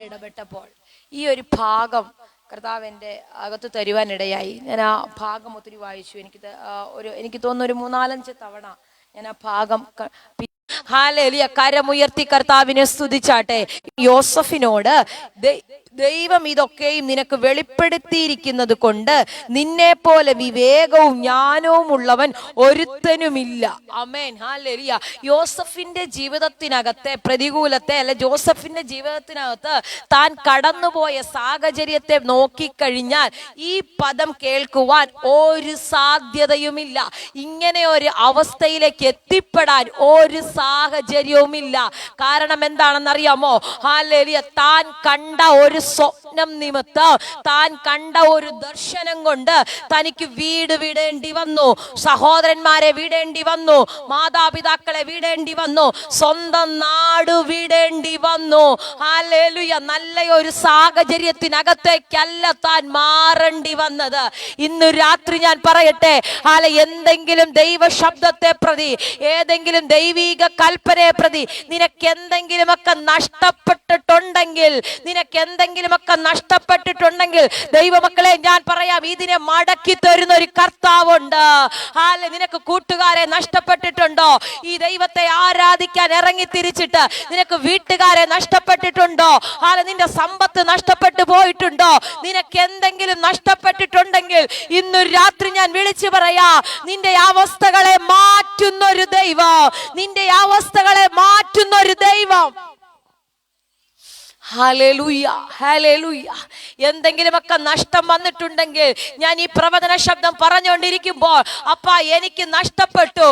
ഇടപെട്ടപ്പോൾ ഈ ഒരു ഭാഗം കർത്താവ് എൻ്റെ അകത്ത് തരുവാനിടയായി. ഞാൻ ആ ഭാഗം ഒത്തിരി വായിച്ചു. എനിക്ക് തോന്നുന്നു ഒരു 3-4 തവണ ഞാൻ ആ ഭാഗം ഹല്ലേലൂയ കരമുയർത്തി കർത്താവിനെ സ്തുതിച്ചാട്ടെ. യോസഫിനോട് ദൈവം ഇതൊക്കെയും നിനക്ക് വെളിപ്പെടുത്തിയിരിക്കുന്നത് കൊണ്ട് നിന്നെ പോലെ വിവേകവും ജ്ഞാനവും ഉള്ളവൻ ഒരുത്തനുമില്ല. ആമേൻ. ഹല്ലേലൂയ. യോസഫിന്റെ ജീവിതത്തിനകത്തെ പ്രതികൂലത്തെ ജോസഫിന്റെ ജീവിതത്തിനകത്ത് താൻ കടന്നുപോയ സാഹചര്യത്തെ നോക്കിക്കഴിഞ്ഞാൽ ഈ പദം കേൾക്കുവാൻ ഒരു സാധ്യതയുമില്ല. ഇങ്ങനെ ഒരു അവസ്ഥയിലേക്ക് എത്തിപ്പെടാൻ ഒരു സാഹചര്യവുമില്ല. കാരണം എന്താണെന്നറിയാമോ? ഹല്ലേലൂയ. താൻ കണ്ട ഒരു സ്വപ്നം നിമിത്തം, താൻ കണ്ട ഒരു ദർശനം കൊണ്ട് തനിക്ക് വീട് വിടേണ്ടി വന്നു, സഹോദരന്മാരെ വിടേണ്ടി വന്നു, മാതാപിതാക്കളെ വിടേണ്ടി വന്നു, സ്വന്തം നാട് വിടേണ്ടി വന്നു. ഹല്ലേലൂയ. നല്ല ഒരു സാഹചര്യത്തിനകത്തേക്കല്ല താൻ മാറേണ്ടി വന്നത്. ഇന്ന് രാത്രി ഞാൻ പറയട്ടെ, എന്തെങ്കിലും ദൈവ ശബ്ദത്തെ പ്രതി, ഏതെങ്കിലും ദൈവിക കൽപ്പനയെ പ്രതി നിനക്ക് എന്തെങ്കിലുമൊക്കെ നഷ്ടപ്പെട്ടിട്ടുണ്ടെങ്കിൽ, ദൈവമക്കളെ ഞാൻ പറയാം, ഇതിനെ മടക്കി തരുന്ന ഒരു കർത്താവുണ്ട്. നിനക്ക് കൂട്ടുകാരെ നഷ്ടപ്പെട്ടിട്ടുണ്ടോ? ഈ ദൈവത്തെ ആരാധിക്കാൻ ഇറങ്ങി തിരിച്ചിട്ട് നിനക്ക് വീട്ടുകാരെ നഷ്ടപ്പെട്ടിട്ടുണ്ടോ? നിന്റെ സമ്പത്ത് നഷ്ടപ്പെട്ടു പോയിട്ടുണ്ടോ? നിനക്ക് എന്തെങ്കിലും നഷ്ടപ്പെട്ടിട്ടുണ്ടെങ്കിൽ ഇന്ന് രാത്രി ഞാൻ വിളിച്ചു പറയാ, നിന്റെ അവസ്ഥകളെ മാറ്റുന്ന ഒരു ദൈവം, നിന്റെ അവസ്ഥകളെ മാറ്റുന്ന ഒരു ദൈവം. Hallelujah, hallelujah. എന്തെങ്കിലുമൊക്കെ നഷ്ടം വന്നിട്ടുണ്ടെങ്കിൽ, ഞാൻ ഈ പ്രവചന ശബ്ദം പറഞ്ഞുകൊണ്ടിരിക്കുമ്പോൾ അപ്പാ എനിക്ക് നഷ്ടപ്പെട്ടു,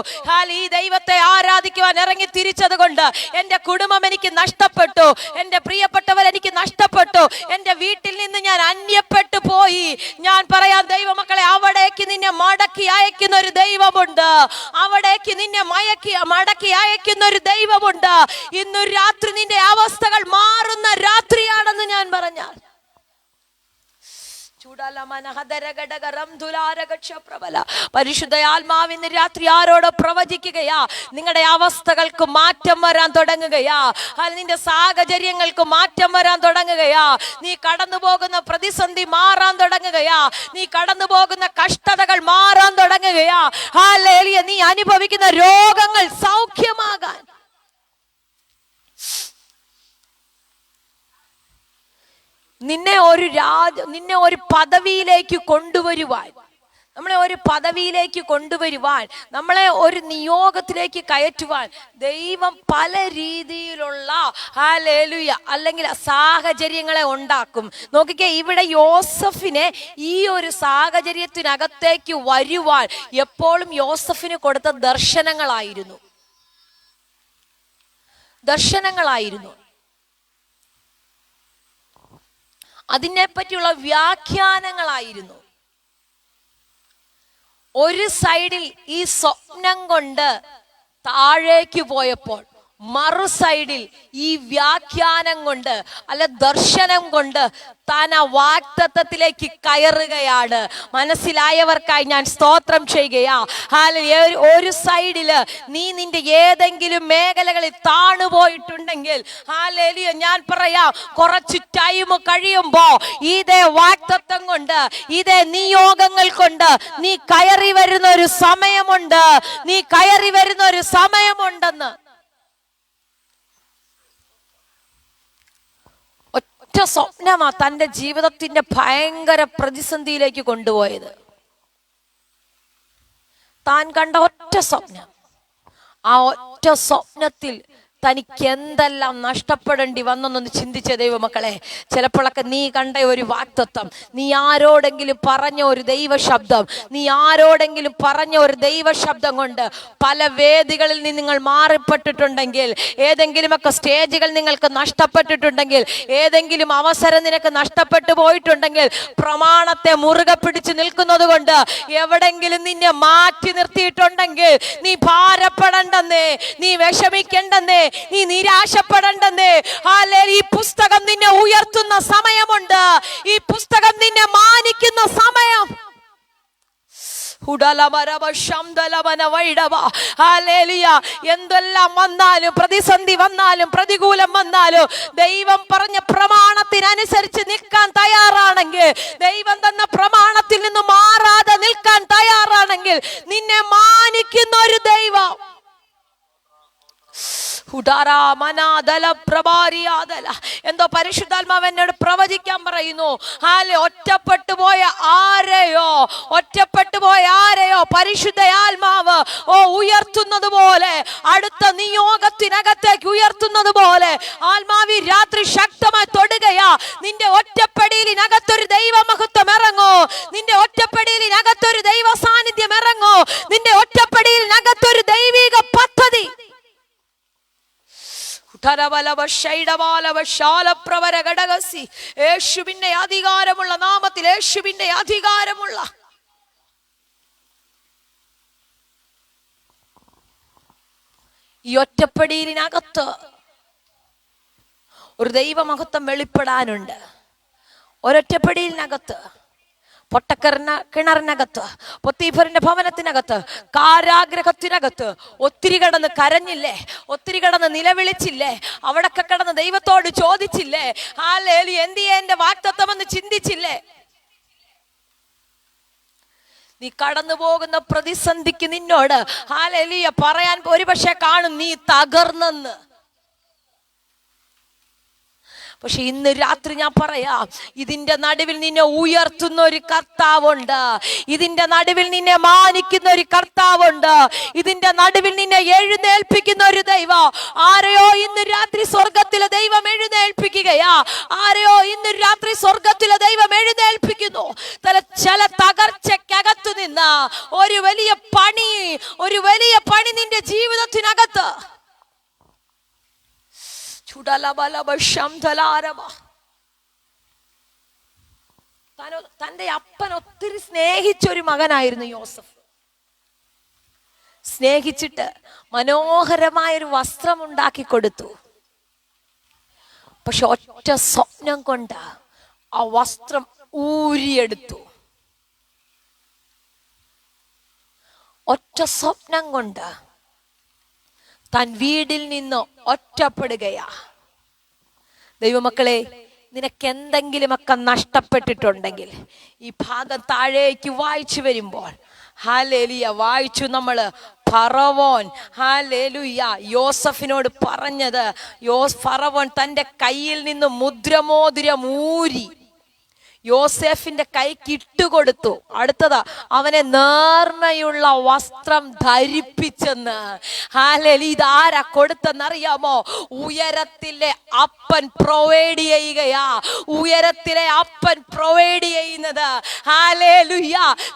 ഈ ദൈവത്തെ ആരാധിക്കുവാൻ ഇറങ്ങി തിരിച്ചത് കൊണ്ട് എൻ്റെ കുടുംബം എനിക്ക് നഷ്ടപ്പെട്ടു, എൻ്റെ പ്രിയപ്പെട്ടവർ എനിക്ക് നഷ്ടപ്പെട്ടു, എൻ്റെ വീട്ടിൽ നിന്ന് ഞാൻ അന്യപ്പെട്ടു പോയി. ഞാൻ പറയാം ദൈവമക്കളെ, അവിടേക്ക് നിന്നെ മടക്കി അയക്കുന്ന ഒരു ദൈവമുണ്ട്, അവിടേക്ക് നിന്നെ മടക്കി അയക്കുന്ന ഒരു ദൈവമുണ്ട്. ഇന്ന് രാത്രി നിന്റെ അവസ്ഥകൾ മാറുന്ന രാത്രിയാണെന്ന് ഞാൻ പറഞ്ഞാൽ, പരിശുദ്ധ ആത്മാവിന്ന് രാത്രി ആരോട് പ്രവചിക്കുകയാ? നിങ്ങളുടെ അവസ്ഥകൾക്ക് മാറ്റം വരാൻ തുടങ്ങുകയാ, നിന്റെ സാഹചര്യങ്ങൾക്ക് മാറ്റം വരാൻ തുടങ്ങുകയാ, നീ കടന്നു പോകുന്ന പ്രതിസന്ധി മാറാൻ തുടങ്ങുകയാ, നീ കടന്നു പോകുന്ന കഷ്ടതകൾ മാറാൻ തുടങ്ങുകയാ. ഹല്ലേലൂയ. നീ അനുഭവിക്കുന്ന രോഗങ്ങൾ സൗഖ്യമാകാൻ, നിന്നെ ഒരു പദവിയിലേക്ക് കൊണ്ടുവരുവാൻ, നമ്മളെ ഒരു പദവിയിലേക്ക് കൊണ്ടുവരുവാൻ, നമ്മളെ ഒരു നിയോഗത്തിലേക്ക് കയറ്റുവാൻ ദൈവം പല രീതിയിലുള്ള ഹല്ലേലൂയ അല്ലെങ്കിൽ സാഹചര്യങ്ങളെ ഉണ്ടാക്കും. നോക്കിക്കേ, ഇവിടെ യോസഫിനെ ഈ ഒരു സാഹചര്യത്തിനകത്തേക്ക് വരുവാൻ എപ്പോഴും യോസഫിന് കൊടുത്ത ദർശനങ്ങളായിരുന്നു. അതിനെപ്പറ്റിയുള്ള വ്യാഖ്യാനങ്ങളായിരുന്നു. ഒരു സൈഡിൽ ഈ സ്വപ്നം കൊണ്ട് താഴേക്ക് പോയപ്പോൾ, മറു സൈഡിൽ ഈ വ്യാഖ്യാനം കൊണ്ട് ദർശനം കൊണ്ട് താൻ ആ വാഗ്ദത്തത്തിലേക്ക് കയറുകയാണ്. മനസ്സിലായവർക്കായി ഞാൻ സ്തോത്രം ചെയ്യുകയാ. ഒരു സൈഡില് നീ നിന്റെ ഏതെങ്കിലും മേഖലകളിൽ താണുപോയിട്ടുണ്ടെങ്കിൽ, ഹല്ലേലൂയ, ഞാൻ പറയാം, കുറച്ച് ടൈം കഴിയുമ്പോ ഇതേ വാഗ്ദത്തം കൊണ്ട്, ഇതേ നിയോഗങ്ങൾ കൊണ്ട് നീ കയറി വരുന്ന ഒരു സമയമുണ്ടെന്ന്. സ്വപ്നമാ തന്റെ ജീവിതത്തിന്റെ ഭയങ്കര പ്രതിസന്ധിയിലേക്ക് കൊണ്ടുപോയത്. താൻ കണ്ട ഒറ്റ സ്വപ്നം, ആ ഒറ്റ സ്വപ്നത്തിൽ തനിക്ക് എന്തെല്ലാം നഷ്ടപ്പെടേണ്ടി വന്നൊന്ന് ചിന്തിച്ച ദൈവമക്കളെ. ചിലപ്പോഴൊക്കെ നീ കണ്ട ഒരു വാഗ്ദത്തം, നീ ആരോടെങ്കിലും പറഞ്ഞ ഒരു ദൈവശബ്ദം, കൊണ്ട് പല വേദികളിൽ നിന്ന് നിങ്ങൾ മാറിപ്പെട്ടിട്ടുണ്ടെങ്കിൽ, ഏതെങ്കിലുമൊക്കെ സ്റ്റേജുകൾ നിങ്ങൾക്ക് നഷ്ടപ്പെട്ടിട്ടുണ്ടെങ്കിൽ, ഏതെങ്കിലും അവസരം നിനക്ക് നഷ്ടപ്പെട്ടു പോയിട്ടുണ്ടെങ്കിൽ, പ്രമാണത്തെ മുറുകെ പിടിച്ച് നിൽക്കുന്നത് കൊണ്ട് എവിടെങ്കിലും നിന്നെ മാറ്റി നിർത്തിയിട്ടുണ്ടെങ്കിൽ, നീ ഭാരപ്പെടണ്ടെന്നേ, നീ വിഷമിക്കണ്ടെന്നേ, നീ നിരാശപ്പെടണ്ടെന്നേ. ഈ പുസ്തകം നിന്നെ ഉയർത്തുന്ന സമയമുണ്ട്, ഈ പുസ്തകം നിന്നെ മാനിക്കുന്ന സമയം. എന്തെല്ലാം വന്നാലും, പ്രതിസന്ധി വന്നാലും, പ്രതികൂലം വന്നാലും, ദൈവം പറഞ്ഞ പ്രമാണത്തിനനുസരിച്ച് നിൽക്കാൻ തയ്യാറാണെങ്കിൽ, ദൈവം തന്ന പ്രമാണത്തിൽ നിന്ന് മാറാതെ നിൽക്കാൻ തയ്യാറാണെങ്കിൽ, നിന്നെ മാനിക്കുന്ന ഒരു ദൈവം. എന്തോ പരിശുദ്ധാത്മാവ് എന്നോട് പ്രവചിക്കാൻ പറയുന്നു. ഒറ്റപ്പെട്ടു പോയ ആരെയോ പരിശുദ്ധ ആത്മാവ് ഉയർത്തുന്നത് പോലെ, അടുത്ത നിയോഗത്തിനകത്തേക്ക് ഉയർത്തുന്നത് പോലെ ആത്മാവി രാത്രി ശക്തമായി തൊടുകയാ. നിന്റെ ഒറ്റപ്പെടലിനകത്തൊരു ദൈവമഹത്വം ഇറങ്ങോ, നിന്റെ ഒറ്റപ്പെടലിനകത്തൊരു ദൈവ സാന്നിധ്യം ഇറങ്ങോ, നിന്റെ ഒറ്റപ്പെടലിനകത്തൊരു ദൈവിക പദ്ധതി. യേശുവിന്റെ അധികാരമുള്ള നാമത്തിൽ, യേശുവിന്റെ അധികാരമുള്ള ഈ ഒറ്റപ്പെടലിനകത്ത് ഒരു ദൈവമഹത്വം വെളിപ്പെടാനുണ്ട്. ഒരൊറ്റപ്പെടലിനകത്ത്, കിണറിനകത്ത്, പൊത്തീഫറിന്റെ ഭവനത്തിനകത്ത്, കാരാഗ്രഹത്തിനകത്ത് ഒത്തിരി കിടന്ന് കരഞ്ഞില്ലേ, ഒത്തിരി കിടന്ന് നിലവിളിച്ചില്ലേ, അവിടൊക്കെ കിടന്ന് ദൈവത്തോട് ചോദിച്ചില്ലേ, എന്തിയെ എന്റെ വാഗ്ദത്തമെന്ന് ചിന്തിച്ചില്ലേ? നീ കടന്നു പോകുന്ന പ്രതിസന്ധിക്ക് നിന്നോട് പറയാൻ ഒരുപക്ഷെ കാണും നീ തകർന്നെന്ന്. പക്ഷെ ഇന്ന് രാത്രി ഞാൻ പറയാം, ഇതിന്റെ നടുവിൽ നിന്നെ ഉയർത്തുന്ന ഒരു കർത്താവുണ്ട്, ഇതിന്റെ നടുവിൽ നിന്നെ മാനിക്കുന്ന ഒരു കർത്താവുണ്ട്, ഇതിന്റെ നടുവിൽ നിന്നെ എഴുന്നേൽപ്പിക്കുന്ന ഒരു ദൈവം. ആരെയോ ഇന്ന് രാത്രി സ്വർഗത്തിലെ ദൈവം എഴുന്നേൽപ്പിക്കുകയാ, ആരെയോ ഇന്ന് രാത്രി സ്വർഗത്തിലെ ദൈവം എഴുന്നേൽപ്പിക്കുന്നു. ചില തകർച്ചക്കകത്തു നിന്ന് ഒരു വലിയ പണി നിന്റെ ജീവിതത്തിനകത്ത്. തന്റെ അപ്പൻ ഒത്തിരി സ്നേഹിച്ചൊരു മകനായിരുന്നു യോസഫ്. സ്നേഹിച്ചിട്ട് മനോഹരമായൊരു വസ്ത്രം ഉണ്ടാക്കി കൊടുത്തു. പക്ഷെ ഒറ്റ സ്വപ്നം കൊണ്ട് ആ വസ്ത്രം ഊരിയെടുത്തു. ഒറ്റ സ്വപ്നം കൊണ്ട് താൻ വീടിൽ നിന്ന് ഒറ്റപ്പെടുകയാ. ദൈവമക്കളെ, നിനക്കെന്തെങ്കിലുമൊക്കെ നഷ്ടപ്പെട്ടിട്ടുണ്ടെങ്കിൽ ഈ ഭാഗം താഴേക്ക് വായിച്ചു വരുമ്പോൾ വായിച്ചു നമ്മള് ഫറവോൻ യോസഫിനോട് പറഞ്ഞത്, ഫറവോൻ തന്റെ കയ്യിൽ നിന്ന് മുദ്രമോതിരം ഊരി യോസേഫിന്റെ കൈക്ക് ഇട്ടുകൊടുത്തു. അടുത്തതാ, അവനെ നേർമയുള്ള വസ്ത്രം ധരിപ്പിച്ചെന്ന്. ഇതാരാ കൊടുത്തെന്നറിയാമോ? ഉയരത്തിലെ അപ്പൻ പ്രൊവൈഡ് ചെയ്യുകയാ. ഉയരത്തിലെ അപ്പൻ പ്രൊവൈഡ് ചെയ്യുന്നത്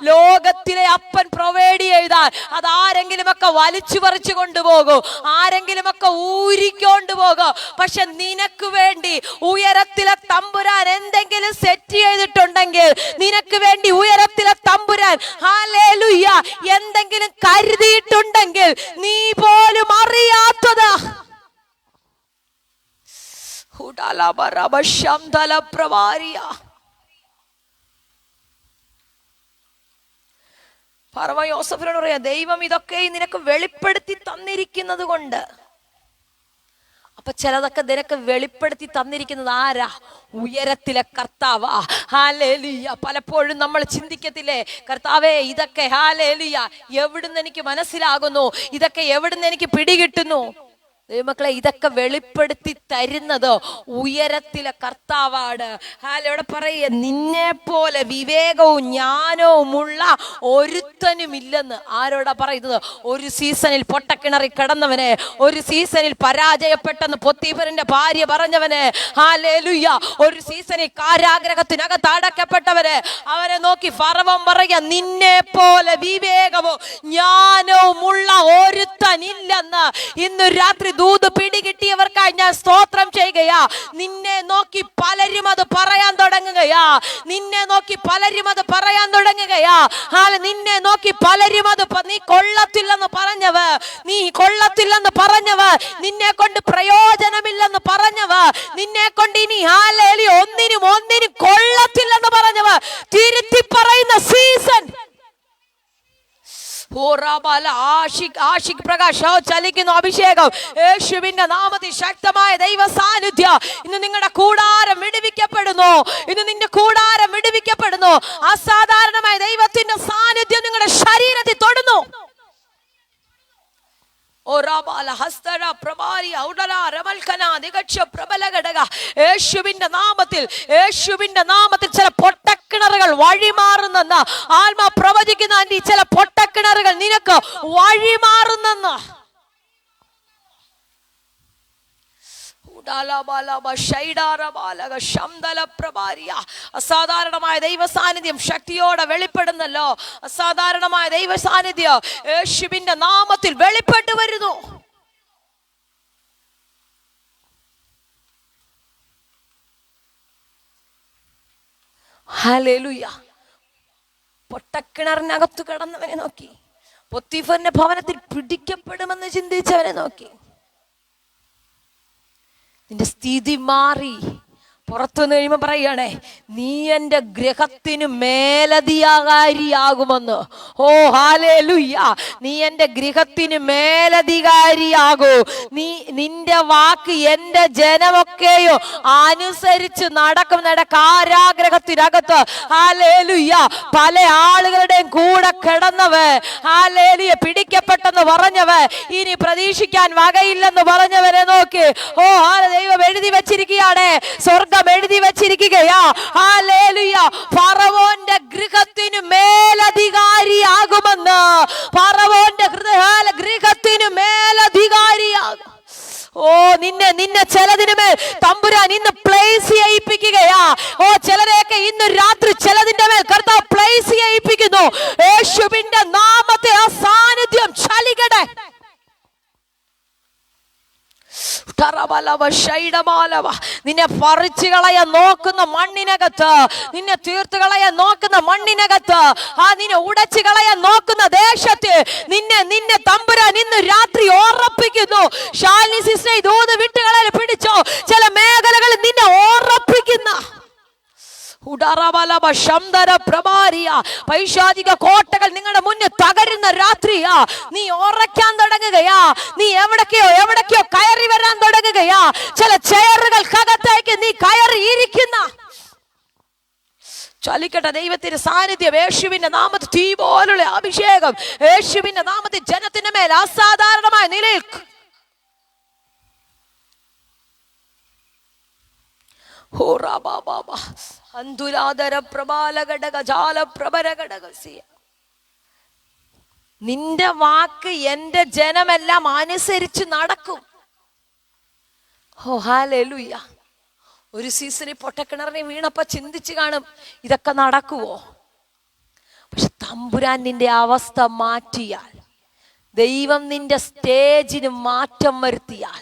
ലോകത്തിലെ അപ്പൻ പ്രൊവൈഡ് ചെയ്താൽ അതാരെങ്കിലും ഒക്കെ വലിച്ചു പറിച്ചു കൊണ്ടുപോകും, ആരെങ്കിലും ഒക്കെ ഊരിക്കൊണ്ടു പോകും. പക്ഷെ നിനക്ക് വേണ്ടി ഉയരത്തിലെ തമ്പുരാൻ എന്തെങ്കിലും സെറ്റ് ചെയ്തിട്ടുണ്ടെങ്കിൽ, നിനക്ക് വേണ്ടി ഉയരത്തിലെ തമ്പുരാൻ എന്തെങ്കിലും കരുതിയിട്ടുണ്ടെങ്കിൽ, നീ പോലും അറിയാത്തത് ഫറവോൻ യോസഫിനോട് പറയാ, ദൈവം ഇതൊക്കെ നിനക്ക് വെളിപ്പെടുത്തി തന്നിരിക്കുന്നത് കൊണ്ട്. അപ്പൊ ചിലതൊക്കെ നിനക്ക് വെളിപ്പെടുത്തി തന്നിരിക്കുന്നത് ആരാ? ഉയരത്തിലെ കർത്താവാ. പലപ്പോഴും നമ്മൾ ചിന്തിക്കത്തില്ലേ, കർത്താവേ ഇതൊക്കെ എവിടുന്ന് എനിക്ക് മനസ്സിലാകുന്നു, ഇതൊക്കെ എവിടുന്ന് എനിക്ക് പിടികിട്ടുന്നു? ദൈവമക്കളെ, ഇതൊക്കെ വെളിപ്പെടുത്തി തരുന്നത് ഉയരത്തിലെ കർത്താവാണ്. ഇവിടെ പറയുക, നിന്നെ പോലെ വിവേകവും ജ്ഞാനവുമുള്ള ഒരുത്തനുമില്ലെന്ന്. ആരോടാ പറയുന്നത്? ഒരു സീസണിൽ പൊട്ടക്കിണറി കിടന്നവനെ, ഒരു സീസണിൽ പരാജയപ്പെട്ടെന്ന് പൊത്തീഫറിന്റെ ഭാര്യ പറഞ്ഞവന്, ഒരു സീസണിൽ കാരാഗ്രഹത്തിനകത്ത് അടക്കപ്പെട്ടവന്, അവനെ നോക്കി ഫറവോൻ പറയുക, നിന്നെ പോലെ വിവേകവും ജ്ഞാനവുമുള്ള ഒരുത്തനില്ലെന്ന്. ഇന്ന് രാത്രി ദൂത് പിടികിട്ടിയവർക്കായി ഞാൻ സ്തോത്രം ചെയ്യുകയാ. നിന്നെ നോക്കി പലരും അത് പറയാൻ തുടങ്ങുകയാ. നിന്നെ നോക്കി പലരും അത് പറയാൻ തുടങ്ങുകയാ. നിന്നെ നോക്കി പലരും അത് നീ കൊള്ളത്തില്ലെന്ന് പറഞ്ഞവ, നീ കൊള്ളത്തില്ലെന്ന് പറഞ്ഞവ, നിന്നെ കൊണ്ട് പ്രയോജനമില്ലെന്ന് പറഞ്ഞവ, നിന്നെ കൊണ്ട് ഇനി ഒന്നിനും കൊള്ളത്തില്ലെന്ന് പറഞ്ഞവ തിരുത്തി പറയുന്ന സീസൺ. ആഷിക് പ്രകാശ് ചലിക്കുന്നു. അഭിഷേകം യേശുവിന്റെ നാമത്തിൽ ശക്തമായ ദൈവ സാന്നിധ്യം ഇന്ന് നിങ്ങളുടെ കൂടാരം വിടുവിക്കപ്പെടുന്നു. ഇന്ന് നിന്റെ കൂടാരം വിടുവിക്കപ്പെടുന്നു. അസാധാരണമായ ദൈവത്തിന്റെ സാന്നിധ്യം നിങ്ങളുടെ ശരീരത്തിൽ തൊടുന്നു. യേശുവിന്റെ നാമത്തിൽ ചില പൊട്ടക്കിണറുകൾ വഴിമാറുന്നെന്ന് ആത്മാ പ്രവചിക്കുന്ന ചില പൊട്ടക്കിണറുകൾ നിനക്ക് വഴിമാറുന്നെന്ന്. അസാധാരണമായ ദൈവ സാന്നിധ്യം ശക്തിയോടെ വെളിപ്പെടുന്നല്ലോ. അസാധാരണമായ ദൈവ സാന്നിധ്യം യേശുവിന്റെ നാമത്തിൽ വെളിപ്പെട്ടു വരുന്നു. ഹല്ലേലൂയ. പൊട്ടക്കിണറിനകത്ത് കിടന്നവനെ നോക്കി, പൊത്തിഫറിന്റെ ഭവനത്തിൽ പിടിക്കപ്പെടുമെന്ന് ചിന്തിച്ചവനെ നോക്കി. നിന്റെ സ്ഥിതി മാറി പുറത്തു വന്ന് കഴിയുമ്പോൾ പറയണേ, നീ എൻ്റെ ഗൃഹത്തിന് മേലധികാരിയാകുമെന്ന്. ഓ ഹല്ലേലൂയ. നീ എൻ്റെ ഗൃഹത്തിന് മേലധികാരിയാകൂ. നിന്റെ വാക്ക് എൻ്റെ ജനമൊക്കെയോ അനുസരിച്ച് നടക്കും. കാരാഗ്രഹത്തിനകത്ത് ഹല്ലേലൂയ പല ആളുകളുടെയും കൂടെ കിടന്നവൻ, ഹല്ലേലൂയ പിടിക്കപ്പെട്ടെന്ന് പറഞ്ഞവൻ, ഇനി പ്രതീക്ഷിക്കാൻ വകയില്ലെന്ന് പറഞ്ഞവനെ നോക്കി. ഓ ദൈവം എഴുതി വെച്ചിരിക്കുകയാണ്, സ്വർഗം എഴുതി വെച്ചിരിക്കുകയാ. ഹല്ലേലൂയ. ഫറവോന്റെ ഗൃഹത്തിന് മേലധികാരിയാകുമെന്ന്. ഫറവോന്റെ ഗൃഹത്തിന് മേലധികാരിയാകും. ഓ നിന്നെ ചിലതിന് മേൽ തമ്പുരാൻ ഇന്ന് പ്ലേസ് ചെയ്യിപ്പിക്കുകയാ. ഓ ചിലരെയൊക്കെ ഇന്ന് രാത്രി ചിലതിന്റെ മേൽ കർത്താവ് പ്ലേസ് ചെയ്യിപ്പിക്കുന്നു. യേശുവിന്റെ നാമത്തെ ആ സാന്നിധ്യം ചലിക്കട്ടെ. നിന്നെ പറിച്ചു കളയാൻ നോക്കുന്ന മണ്ണിനകത്ത്, നിന്നെ തീർത്തു കളയാൻ നോക്കുന്ന മണ്ണിനകത്ത്, നിന്നെ ഉടച്ചു കളയാൻ നോക്കുന്ന ദേശത്ത് നിന്നെ തമ്പുരാൻ ഇന്ന് രാത്രി ഓർപ്പിക്കുന്നു. ശാലിനി സിസ്റ്റർ ദൂത് വിട്ടുകളെ പിടിച്ചോ. ചില മേഖലകളിൽ നിന്നെ ഓർപ്പിക്കുന്ന പൈശാചിക കോട്ടകൾ നിങ്ങളുടെ മുന്നിൽ തകരുന്ന രാത്രിയാ. നീ ഉറക്കാൻ തുടങ്ങുകയാ. നീ എവിടേക്കോ കയറി വരാൻ തുടങ്ങുകയാ. ചില ചെയറുകൾക്കകത്തേക്ക് നീ കയറി ഇരിക്കുന്ന ചലിക്കട്ടെ ദൈവത്തിന്റെ സാന്നിധ്യം. യേശുവിന്റെ നാമത്തിൽ തീ പോലുള്ള അഭിഷേകം യേശുവിന്റെ നാമത്തിൽ ജനത്തിന്റെ മേൽ അസാധാരണമായ നിലയിൽ നിന്റെ വാക്ക് എന്റെ ജനമെല്ലാം അനുസരിച്ച് നടക്കും. ഓ ഹല്ലേലൂയ. ഒരു സീസണിൽ പൊട്ടക്കിണറിനെ വീണപ്പോ ചിന്തിച്ചു കാണും, ഇതൊക്കെ നടക്കുവോ? പക്ഷെ തമ്പുരാൻ നിന്റെ അവസ്ഥ മാറ്റിയാൽ, ദൈവം നിന്റെ സ്റ്റേജിന് മാറ്റം വരുത്തിയാൽ,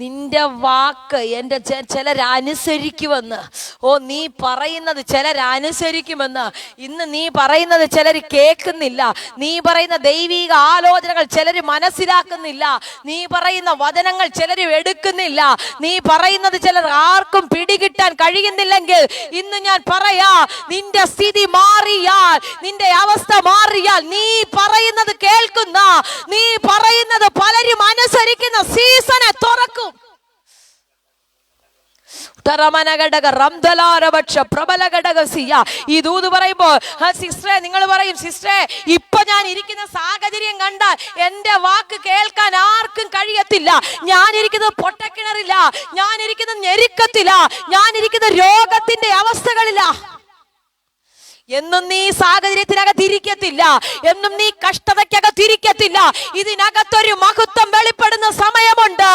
നിന്റെ വാക്ക് എൻ്റെ ചിലരനുസരിക്കുമെന്ന്. ഓ നീ പറയുന്നത് ചിലരനുസരിക്കുമെന്ന്. ഇന്ന് നീ പറയുന്നത് ചിലർ കേൾക്കുന്നില്ല. നീ പറയുന്ന ദൈവിക ആലോചനകൾ ചിലർ മനസ്സിലാക്കുന്നില്ല. നീ പറയുന്ന വചനങ്ങൾ ചിലർ എടുക്കുന്നില്ല. നീ പറയുന്നത് ചിലർ ആർക്കും പിടികിട്ടാൻ കഴിയുന്നില്ലെങ്കിൽ ഇന്ന് ഞാൻ പറയാ, നിന്റെ സ്ഥിതി മാറിയാൽ, നിന്റെ അവസ്ഥ മാറിയാൽ, നീ പറയുന്നത് കേൾക്കുന്ന, നീ പറയുന്നത് പലരും അനുസരിക്കുന്ന സീസണെ തുറക്കും. ഈ ദൂത് പറയുമ്പോ സിസ്റ്ററെ നിങ്ങൾ പറയും, സിസ്റ്ററെ ഇപ്പൊ ഞാൻ ഇരിക്കുന്ന സാഹചര്യം കണ്ടാൽ എന്റെ വാക്ക് കേൾക്കാൻ ആർക്കും കഴിയത്തില്ല. ഞാനിരിക്കുന്നത് പൊട്ടക്കിണറില്ല, ഞാനിരിക്കുന്നത് ഞെരുക്കത്തില്ല, ഞാനിരിക്കുന്നത് രോഗത്തിന്റെ അവസ്ഥകളില്ല. എന്നും നീ സാഹചര്യത്തിനകത്തിരിക്കത്തില്ല, എന്നും നീ കഷ്ടതയ്ക്കകത്തിരിക്കത്തില്ല. ഇതിനകത്തൊരു മഹത്വം വെളിപ്പെടുന്ന സമയമുണ്ട്,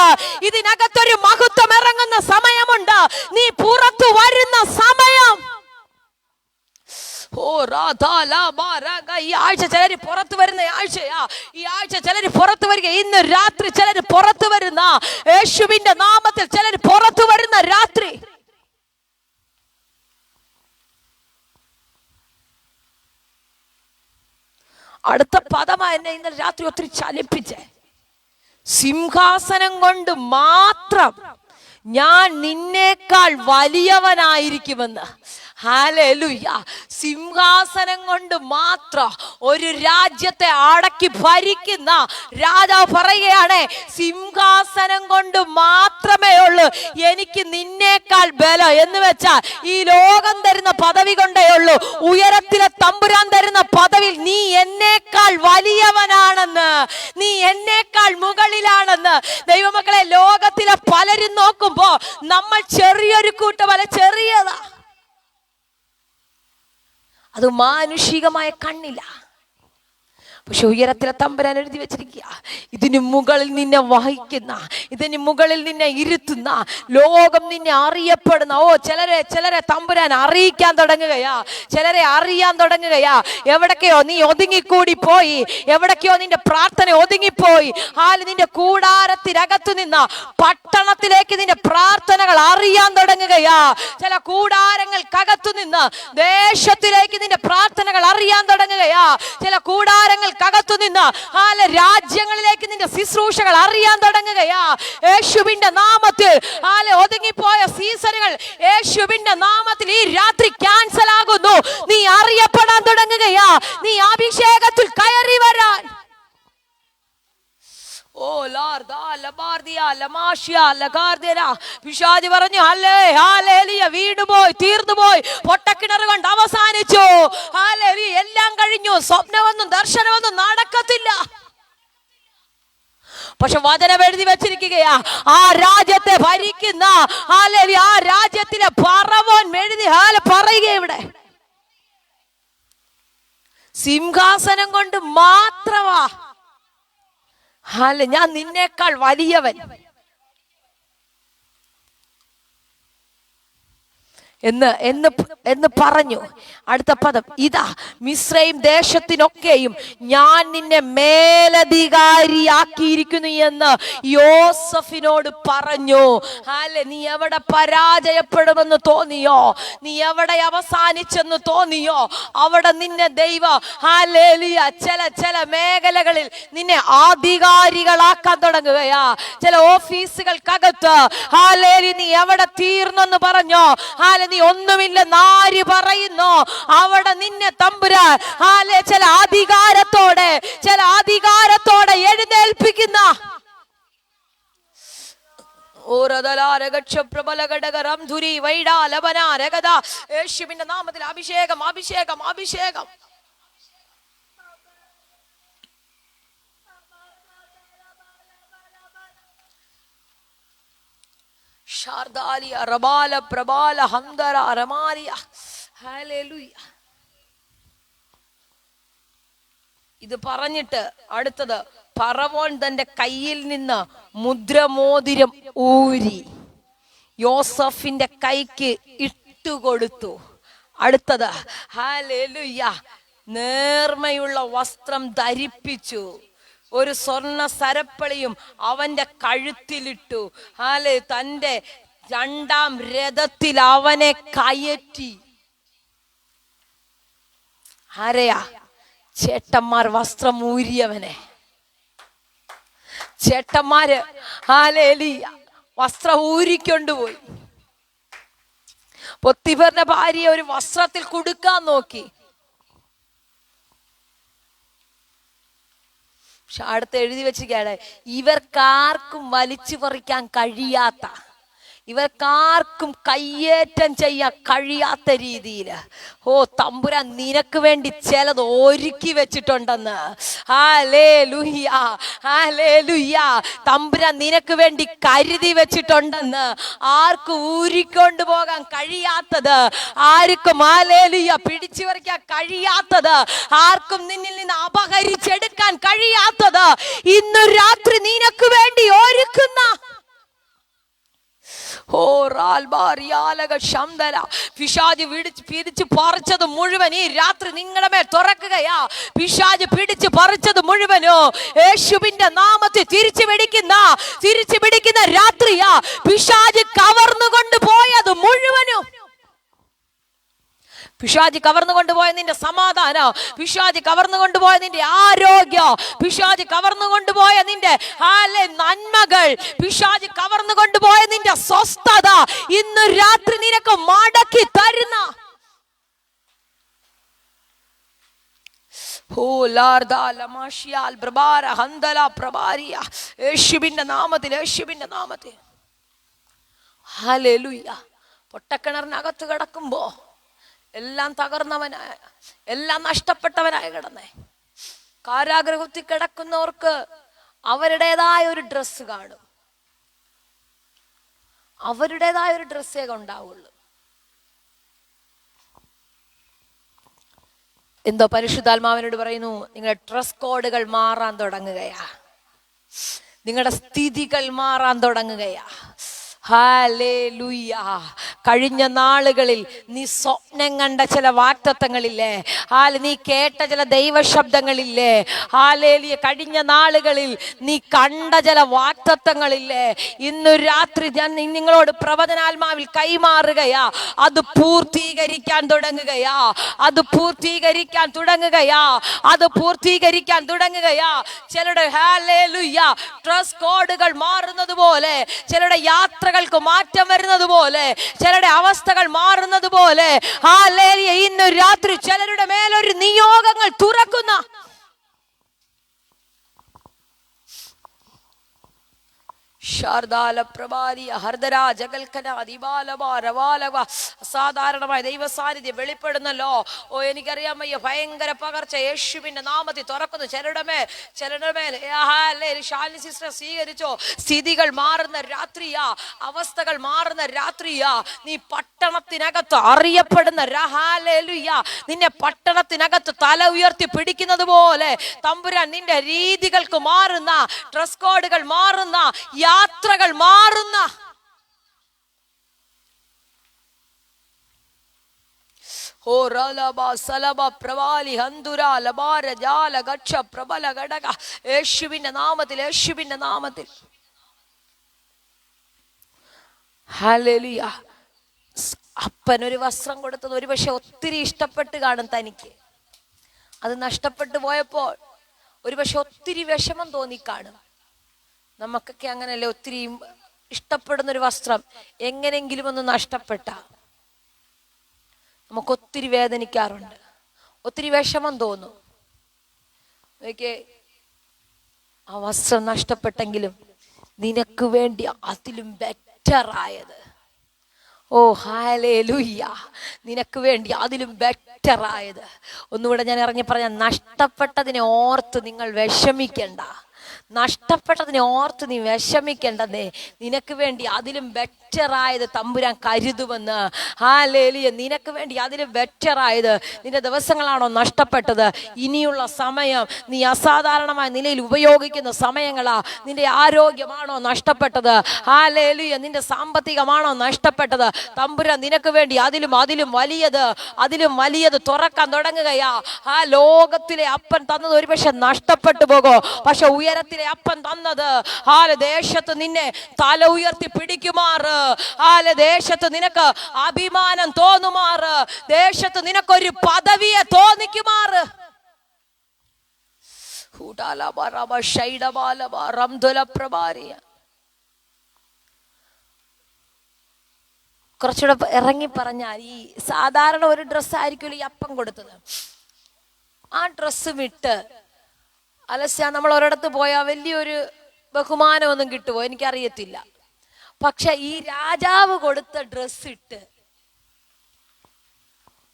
ഇതിനകത്തൊരു മഹത്വം ഇറങ്ങുന്ന സമയമുണ്ട്. നീ പുറത്തു വരുന്ന സമയം. ഈ ആഴ്ച ചിലര് പുറത്തു വരുന്ന ആഴ്ചയാ. ഈ ആഴ്ച ചിലര് പുറത്തു വരിക. ഇന്ന് രാത്രി ചിലര് പുറത്തു വരുന്ന, യേശുവിന്റെ നാമത്തിൽ ചിലര് പുറത്തു വരുന്ന രാത്രി. അടുത്ത പദമാ എന്നെ ഇന്നലെ രാത്രി ഒത്തിരി ചലിപ്പിച്ചേ. സിംഹാസനം കൊണ്ട് മാത്രം ഞാൻ നിന്നേക്കാൾ വലിയവനായിരിക്കുമെന്ന്. ഹല്ലേലൂയ. സിംഹാസനം കൊണ്ട് മാത്രം ഒരു രാജ്യത്തെ അടക്കി ഭരിക്കുന്ന രാജാവ് പറയുകയാണ്, സിംഹാസനം കൊണ്ട് മാത്രമേ ഉള്ളൂ എനിക്ക് നിന്നേക്കാൾ ബലം. എന്ന് വെച്ചാൽ ഈ ലോകം തരുന്ന പദവി കൊണ്ടേ ഉള്ളൂ. ഉയരത്തിലെ തമ്പുരാൻ തരുന്ന പദവി നീ എന്നേക്കാൾ വലിയവനാണെന്ന്, നീ എന്നേക്കാൾ മുകളിലാണെന്ന്. ദൈവമക്കളെ, ലോകത്തിലെ പലരും നോക്കുമ്പോ നമ്മൾ ചെറിയൊരു കൂട്ടമല്ല, ചെറിയതാ. അത് മാനുഷികമായ കണ്ണില്ല. പക്ഷെ ഉയരത്തിലെ തമ്പുരാൻ എഴുതി വെച്ചിരിക്കുക, ഇതിന് മുകളിൽ നിന്നെ വഹിക്കുന്ന, ഇതിന് മുകളിൽ നിന്നെ ഇരുത്തുന്ന, ലോകം നിന്നെ അറിയപ്പെടുന്ന. ചിലരെ തമ്പുരാൻ അറിയിക്കാൻ തുടങ്ങുകയാ, ചിലരെ അറിയാൻ തുടങ്ങുകയാ. എവിടൊക്കെയോ നീ ഒതുങ്ങിക്കൂടി പോയി, എവിടൊക്കെയോ നിന്റെ പ്രാർത്ഥന ഒതുങ്ങിപ്പോയി. നിന്റെ കൂടാരത്തിനകത്തു നിന്ന് പട്ടണത്തിലേക്ക് നിന്റെ പ്രാർത്ഥനകൾ അറിയാൻ തുടങ്ങുകയാ. ചില കൂടാരങ്ങൾക്കകത്തു നിന്ന് ദേശത്തിലേക്ക് നിന്റെ പ്രാർത്ഥനകൾ അറിയാൻ തുടങ്ങുകയാ. ചില കൂടാരങ്ങൾ കകത്തു നിന്ന് രാജ്യങ്ങളിലേക്ക് നിന്റെ ശുശ്രൂഷകൾ അറിയാൻ തുടങ്ങുകയാ. യേശുവിന്റെ നാമത്തിൽ ഒതുങ്ങിപ്പോയ സീസണുകൾ യേശുവിന്റെ നാമത്തിൽ ഈ രാത്രി ക്യാൻസൽ ആകുന്നു. നീ അറിയപ്പെടാൻ തുടങ്ങുകയാ, നീ അഭിഷേകത്തിൽ കയറി വരാൻ. പിശാച് പറഞ്ഞു, വീണുപോയി, തീർന്നുപോയി, പൊട്ടക്കിണർ കൊണ്ട് അവസാനിച്ചു, എല്ലാം കഴിഞ്ഞു, സ്വപ്നമൊന്നും ദർശനമൊന്നും നടക്കത്തില്ല. പക്ഷെ വചനം എഴുതി വെച്ചിരിക്കുകയാ, ആ രാജ്യത്തെ ഭരിക്കുന്ന ആ രാജ്യത്തിലെ ഫറവോൻ എഴുതി പറയുക, ഇവിടെ സിംഹാസനം കൊണ്ട് മാത്രമാ ഞാൻ നിന്നേക്കാൾ വലിയവൻ എന്ന് പറഞ്ഞു. അടുത്ത പദം ഇതാ, മിസ്രയീം ദേശത്തിനൊക്കെയും ഞാൻ നിന്നെ മേലധികാരിയാക്കിയിരിക്കുന്നു എന്ന് യോസഫിനോട് പറഞ്ഞു. നീ എവിടെ പരാജയപ്പെടുമെന്ന് തോന്നിയോ, നീ എവിടെ അവസാനിച്ചെന്ന് തോന്നിയോ, അവിടെ നിന്നെ ദൈവം ചില മേഖലകളിൽ നിന്നെ ആധികാരികളാക്കാൻ തുടങ്ങുകയാ. ചില ഓഫീസുകൾക്കകത്ത് നീ എവിടെ തീർന്നെന്ന് പറഞ്ഞോ, നീ ഒന്നുമില്ലെന്ന് ആര് പറയുന്നു, അവിടെ നിന്നെ തമ്പുരാൻ ചില അധികാരത്തോടെ എഴുന്നേൽപ്പിക്കുന്ന യേശുവിന്റെ നാമത്തിൽ അഭിഷേകം, അഭിഷേകം, അഭിഷേകം. ഷാർദാലിയ റബാല പ്രബാല ഹംദര റമാലിയ. ഹല്ലേലൂയ. ഇത് പറഞ്ഞിട്ട് അടുത്തത്, ഫറവോൻ തന്റെ കയ്യിൽ നിന്ന് മുദ്രമോതിരം ഊരി യോസഫിന്റെ കൈക്ക് ഇട്ടുകൊടുത്തു. അടുത്തത് ഹല്ലേലൂയ, നേർമയുള്ള വസ്ത്രം ധരിപ്പിച്ചു, ഒരു സ്വർണ്ണ സരപ്പളിയും അവന്റെ കഴുത്തിലിട്ടു. തന്റെ രണ്ടാം രഥത്തിൽ അവനെ കയറ്റി. ആരെയാ? ചേട്ടന്മാർ വസ്ത്രം ഊരിയവനെ. ചേട്ടന്മാര് വസ്ത്രം ഊരിക്കൊണ്ടുപോയി. പൊത്തിഫറിന്റെ ഭാര്യ ഒരു വസ്ത്രത്തിൽ കൊടുക്കാൻ നോക്കി. പക്ഷെ അടുത്ത് എഴുതി വെച്ചിരിക്കുകയാണ്, ഇവർക്കാർക്കും വലിച്ചു പറിക്കാൻ കഴിയാത്ത, ഇവർക്കാർക്കും കയ്യേറ്റം ചെയ്യാൻ കഴിയാത്ത രീതിയിൽ തമ്പുരാൻ നിനക്ക് വേണ്ടി ചിലത് ഒരുക്കി വെച്ചിട്ടുണ്ടെന്ന്. Hallelujah, hallelujah. തമ്പുരാൻ നിനക്ക് വേണ്ടി കരുതി വെച്ചിട്ടുണ്ടെന്ന്. ആർക്കും ഊരിക്കൊണ്ട് പോകാൻ കഴിയാത്തത്, ആർക്കും ഹല്ലേലൂയ പിടിച്ചു പറിക്കാൻ കഴിയാത്തത്, ആർക്കും നിന്നിൽ നിന്ന് അപഹരിച്ചെടുക്കാൻ കഴിയാത്തത് ഇന്ന് രാത്രി നിനക്ക് വേണ്ടി ഒരുക്കുന്ന പിശാച് പിടിച്ച് പറിച്ചത് മുഴുവൻ ഈ രാത്രി നിങ്ങളുടെ മേൽ തുറക്കുകയാ. പിശാച് പിടിച്ച് പറിച്ചത് മുഴുവനോ യേശുവിന്റെ നാമത്തിൽ തിരിച്ചു പിടിക്കുന്ന രാത്രിയാ. പിശാച് കവർന്നുകൊണ്ട് പോയത് മുഴുവനോ, പിശാച് കവർന്നുകൊണ്ടുപോയ നിന്റെ സമാധാനം, പിശാച് കവർന്നുകൊണ്ടുപോയ നിന്റെ ആരോഗ്യം, പിശാച് കവർന്നുകൊണ്ടുപോയ നിന്റെ നന്മകൾ, പിശാച് കവർന്നുകൊണ്ടുപോയ നിന്റെ സ്വസ്ഥത ഇന്ന് രാത്രി നിനക്ക് മടക്കി തരുന്ന ഓ ലാർദാലമാഷിയാൽ പ്രഭാര ഹന്തല പ്രഭാരിയ. യേശുവിന്റെ നാമത്തിൽ, യേശുവിന്റെ നാമത്തിൽ. ഹല്ലേലൂയ. പൊട്ടക്കിണറിനകത്ത് കിടക്കുമ്പോ എല്ലാം തകർന്നവനായ, എല്ലാം നഷ്ടപ്പെട്ടവനായ കിടന്നേ. കാരാഗ്രഹത്തിൽ കിടക്കുന്നവർക്ക് അവരുടേതായ ഒരു ഡ്രസ്സ് കാണും, അവരുടേതായ ഒരു ഡ്രസ്സേ ഉണ്ടാവുള്ളൂ. എന്തോ പരിശുദ്ധാത്മാവിനോട് പറയുന്നു, നിങ്ങളുടെ ഡ്രസ് കോഡുകൾ മാറാൻ തുടങ്ങുകയാ, നിങ്ങളുടെ സ്ഥിതികൾ മാറാൻ തുടങ്ങുകയാ. ഹല്ലേലൂയ. കഴിഞ്ഞ നാളുകളിൽ നീ സ്വപ്നം കണ്ട ചില വാഗ്ദത്തങ്ങളില്ലേ, നീ കേട്ട ചില ദൈവശബ്ദങ്ങളില്ലേ, ഹല്ലേലൂയ, കഴിഞ്ഞ നാളുകളിൽ നീ കണ്ട ചില വാഗ്ദത്തങ്ങളില്ലേ, ഇന്നു രാത്രി ഞാൻ നിങ്ങളോട് പ്രവചനാത്മാവിൽ കൈമാറുകയാ. അത് പൂർത്തീകരിക്കാൻ തുടങ്ങുകയാ, അത് പൂർത്തീകരിക്കാൻ തുടങ്ങുകയാ, അത് പൂർത്തീകരിക്കാൻ തുടങ്ങുകയാ. ചിലരുടെ ഹല്ലേലൂയ ഡ്രസ് കോഡുകൾ മാറുന്നത് പോലെ, ചിലരുടെ യാത്രകൾക്ക് മാറ്റം വരുന്നത് പോലെ, ചിലരുടെ അവസ്ഥകൾ മാറുന്നത് പോലെ, ഹല്ലേലൂയ, ഇന്ന് രാത്രി ചിലരുടെ മേലൊരു നിയോഗങ്ങൾ തുറക്കുന്ന ശാർദാല പ്രഭാരിയ ഹർദരാ ജഗൽക്കന അതിബാലബാരവാലവ. അസാധാരണമായ ദൈവ സാന്നിധ്യം വെളിപ്പെടുന്നല്ലോ. ഓ എനിക്കറിയാൻ വയ്യ, ഭയങ്കര പകർച്ച യേശുവിന്റെ നാമത്തിൽ തുറക്കുന്നു. ചിലരുടെ മേൽ ശാലിനി സിസ്റ്റർ സ്വീകരിച്ചോ. സ്ഥിതികൾ മാറുന്ന രാത്രിയാ, അവസ്ഥകൾ മാറുന്ന രാത്രിയാ. നീ പട്ടണത്തിനകത്ത് അറിയപ്പെടുന്ന നിന്നെ പട്ടണത്തിനകത്ത് തല ഉയർത്തി പിടിക്കുന്നത് പോലെ തമ്പുരാൻ നിന്റെ രീതികൾക്ക് മാറുന്ന, ഡ്രസ് കോഡുകൾ മാറുന്ന, യാത്രകൾ മാറുന്ന, യേശുവിന്റെ നാമത്തിൽ, യേശുവിന്റെ നാമത്തിൽ. ഹല്ലേലൂയ. അപ്പൻ ഒരു വസ്ത്രം കൊടുത്തത് ഒരുപക്ഷെ ഒത്തിരി ഇഷ്ടപ്പെട്ട് കാണും തനിക്ക്. അത് നഷ്ടപ്പെട്ടു പോയപ്പോൾ ഒരുപക്ഷെ ഒത്തിരി വിഷമം തോന്നിക്കാണും. നമുക്കൊക്കെ അങ്ങനെയല്ലേ, ഒത്തിരി ഇഷ്ടപ്പെടുന്നൊരു വസ്ത്രം എങ്ങനെങ്കിലും ഒന്ന് നഷ്ടപ്പെട്ട നമുക്കൊത്തിരി വേദനിക്കാറുണ്ട്, ഒത്തിരി വിഷമം തോന്നും. ആ വസ്ത്രം നഷ്ടപ്പെട്ടെങ്കിലും നിനക്ക് വേണ്ടി അതിലും ബെറ്ററായത്, ഓ ഹല്ലേലൂയ, നിനക്ക് വേണ്ടി അതിലും ബെറ്ററായത്. ഒന്നുകൂടെ ഞാൻ ഇറങ്ങി പറഞ്ഞ, നഷ്ടപ്പെട്ടതിനെ ഓർത്ത് നിങ്ങൾ വിഷമിക്കണ്ട, നഷ്ടപ്പെട്ടതിനെ ഓർത്ത് നീ വിഷമിക്കേണ്ടതേ. നിനക്ക് വേണ്ടി അതിലും ബെറ്ററായത് തമ്പുരാൻ കരുതുമെന്ന്. ഹല്ലേലൂയ. നിനക്ക് വേണ്ടി അതിലും ബെറ്ററായത്. നിന്റെ ദിവസങ്ങളാണോ നഷ്ടപ്പെട്ടത്? ഇനിയുള്ള സമയം നീ അസാധാരണമായ നിലയിൽ ഉപയോഗിക്കുന്ന സമയങ്ങളാ. നിന്റെ ആരോഗ്യമാണോ നഷ്ടപ്പെട്ടത്? ഹല്ലേലൂയ. നിന്റെ സാമ്പത്തികമാണോ നഷ്ടപ്പെട്ടത്? തമ്പുരാൻ നിനക്ക് വേണ്ടി അതിലും വലിയത് തുറക്കാൻ തുടങ്ങുകയാ. ആ ലോകത്തിലെ അപ്പൻ തന്നത് ഒരുപക്ഷെ നഷ്ടപ്പെട്ടു പോകും, പക്ഷെ ഉയരത്തിലെ അപ്പൻ തന്നത് ദേശത്ത് നിന്നെ തല ഉയർത്തി പിടിക്കുമാറ്, ദേശത്ത് നിനക്ക് അഭിമാനം തോന്നുമാറ്, ദേശത്ത് നിനക്കൊരു പദവിയെ തോന്നിക്കുമാറ്. കുറച്ചുകൂടെ ഇറങ്ങി പറഞ്ഞാൽ, ഈ സാധാരണ ഒരു ഡ്രസ്സായിരിക്കുമല്ലോ ഈ അപ്പം കൊടുത്തത്. ആ ഡ്രസ്സ് വിട്ട് അലസ്യ നമ്മൾ ഒരിടത്ത് പോയാൽ വലിയൊരു ബഹുമാനമൊന്നും കിട്ടുമോ എനിക്കറിയത്തില്ല. പക്ഷെ ഈ രാജാവ് കൊടുത്ത ഡ്രസ്സ് ഇട്ട്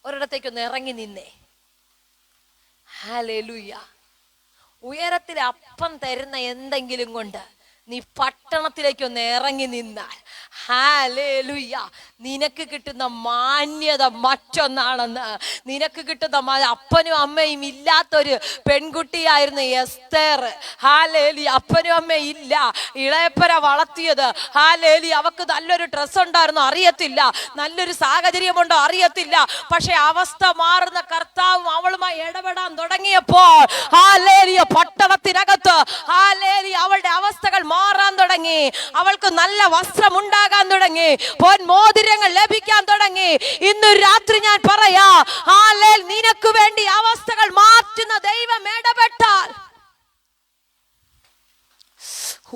ഒരിടത്തേക്കൊന്ന് ഇറങ്ങി നിന്നേ. ഹല്ലേലൂയ. ഉയരത്തിൽ അപ്പം തരുന്ന എന്തെങ്കിലും കൊണ്ട് നീ പട്ടണത്തിലേക്കൊന്ന് ഇറങ്ങി നിന്നാൽ, ഹല്ലേലൂയ, നിനക്ക് കിട്ടുന്ന മാന്യത മറ്റൊന്നാണെന്ന്. നിനക്ക് കിട്ടുന്ന അപ്പനും അമ്മയും ഇല്ലാത്തൊരു പെൺകുട്ടിയായിരുന്നു എസ്തേർ. ഹല്ലേലൂയ. അപ്പനും അമ്മയും ഇല്ല, ഇളയപ്പന വളർത്തിയത്. ഹല്ലേലൂയ. അവക്ക് നല്ലൊരു ഡ്രസ് ഉണ്ടായിരുന്നോ അറിയത്തില്ല, നല്ലൊരു സാഹചര്യമുണ്ടോ അറിയത്തില്ല. പക്ഷെ അവസ്ഥ മാറുന്ന കർത്താവും അവളുമായി ഇടപെടാൻ തുടങ്ങിയപ്പോൾ, ഹല്ലേലൂയ, പട്ടണത്തിനകത്ത് ഹല്ലേലൂയ അവളുടെ അവസ്ഥകൾ മാറാൻ തുടങ്ങി. അവൾക്ക് നല്ല വസ്ത്രം ഉണ്ടാകാൻ തുടങ്ങി, പൊൻമോതിരങ്ങൾ ലഭിക്കാൻ തുടങ്ങി. ഇന്ന് രാത്രി ഞാൻ പറയാ, ഹല്ലേലൂയ, നിനക്ക് വേണ്ടി അവസ്ഥകൾ മാറ്റുന്ന ദൈവം ഇടപെട്ടാൽ,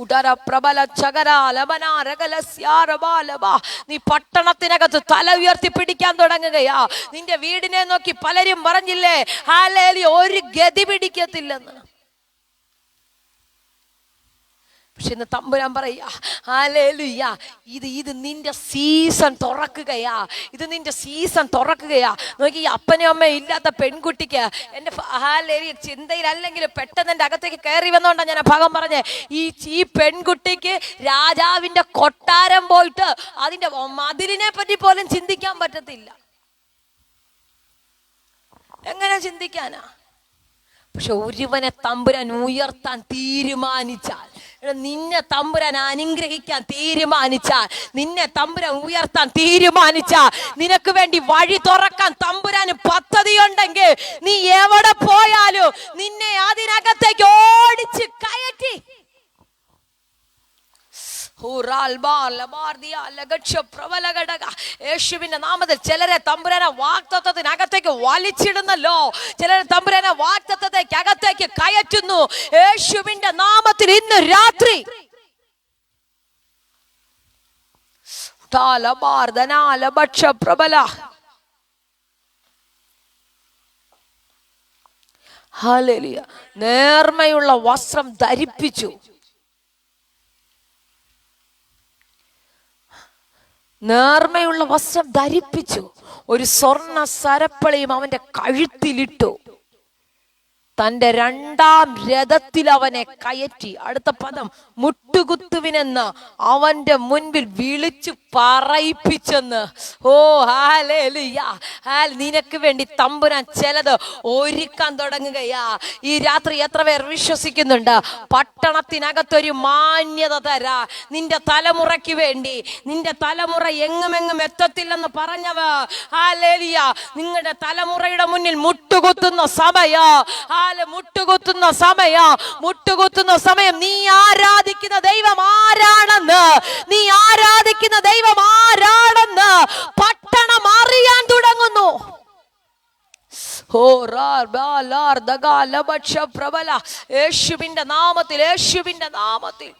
ഉദര പ്രബല ചകര ലബന രഗല സ്യാരബാലബ. നീ പട്ടണത്തിനകത്ത് തല ഉയർത്തി പിടിക്കാൻ തുടങ്ങുകയാ. നിന്റെ വീടിനെ നോക്കി പലരും പറഞ്ഞില്ലേ, ഹല്ലേലൂയ, ഒരു ഗതി പിടിക്കത്തില്ലെന്ന്. പക്ഷെ ഇന്ന് തമ്പുരാൻ പറയാ, ഹല്ലേലൂയ, ഇത് നിന്റെ സീസൺ തുറക്കുകയാ. ഇത് നിന്റെ സീസൺ തുറക്കുകയാ. നോക്കി, അപ്പനും അമ്മയും ഇല്ലാത്ത പെൺകുട്ടിക്ക് എൻ്റെ ഹല്ലേലൂയ ചിന്തയിൽ അല്ലെങ്കിൽ പെട്ടെന്ന് എൻ്റെ അകത്തേക്ക് കയറി വന്നോണ്ടാ ഞാൻ ഭാഗം പറഞ്ഞേ. ഈ പെൺകുട്ടിക്ക് രാജാവിന്റെ കൊട്ടാരം പോയിട്ട് അതിന്റെ മതിലിനെ പറ്റി പോലും ചിന്തിക്കാൻ പറ്റത്തില്ല. എങ്ങനെ ചിന്തിക്കാനാ? പക്ഷെ ഒരുവനെ തമ്പുരാൻ ഉയർത്താൻ തീരുമാനിച്ചാൽ, നിന്നെ തമ്പുരാൻ അനുഗ്രഹിക്കാൻ തീരുമാനിച്ചാൽ, നിന്നെ തമ്പുരാൻ ഉയർത്താൻ തീരുമാനിച്ചാൽ, നിനക്ക് വേണ്ടി വഴി തുറക്കാൻ തമ്പുരാന് പദ്ധതിയുണ്ടെങ്കിൽ, നീ എവിടെ പോയാലും നിന്നെ അതിനകത്തേക്ക് ഓടിച്ച് കയറ്റി. യേശുവിന്റെ നാമത്തിൽ ചിലരെ തമ്പുരാനെ വാഗ്ദത്തത്തിനകത്തേക്ക് വലിച്ചിടുന്നല്ലോ. ചിലരെ തമ്പുരാനെ വാഗ്ദത്തത്തേക്ക് അകത്തേക്ക് കയറ്റുന്നു. യേശുവിന്റെ നാമത്തിൽ ഇന്ന് രാത്രി ഹല്ലേലൂയ, നേർമയുള്ള വസ്ത്രം ധരിപ്പിച്ചു. നേർമയുള്ള വസ്ത്രം ധരിപ്പിച്ചു. ഒരു സ്വർണ്ണ സരപ്പളിയും അവന്റെ കഴുത്തിലിട്ടു. തന്റെ രണ്ടാം രഥത്തിൽ അവനെ കയറ്റി. അടുത്ത പദം മുട്ടുകുത്തുവിനെന്ന് അവന്റെ മുൻപിൽ വിളിച്ചു പറയിപ്പിച്ചെന്ന്. ഓ ഹല്ലേലൂയ, നിനക്ക് വേണ്ടി തമ്പുരാൻ ചിലത് ഒരുക്കാൻ തുടങ്ങുകയാ. ഈ രാത്രി എത്ര പേർ വിശ്വസിക്കുന്നുണ്ട്? പട്ടണത്തിനകത്തൊരു മാന്യത തരാ നിന്റെ തലമുറയ്ക്ക് വേണ്ടി. നിന്റെ തലമുറ എങ്ങുമെങ്ങും എത്തത്തില്ലെന്ന് പറഞ്ഞവ, ഹല്ലേലൂയ, നിങ്ങളുടെ തലമുറയുടെ മുന്നിൽ മുട്ടുകുത്തുന്ന സമയം, മുട്ടുകുത്തുന്ന സമയം, മുട്ടുകുത്തുന്ന സമയം. നീ ആരാധിക്കുന്ന ദൈവം ആരാണെന്ന്, നീ ആരാധിക്കുന്ന ദൈവം ആരാണെന്ന് പട്ടണം അറിയാൻ തുടങ്ങുന്നു. യേശുവിന്റെ നാമത്തിൽ, യേശുവിന്റെ നാമത്തിൽ.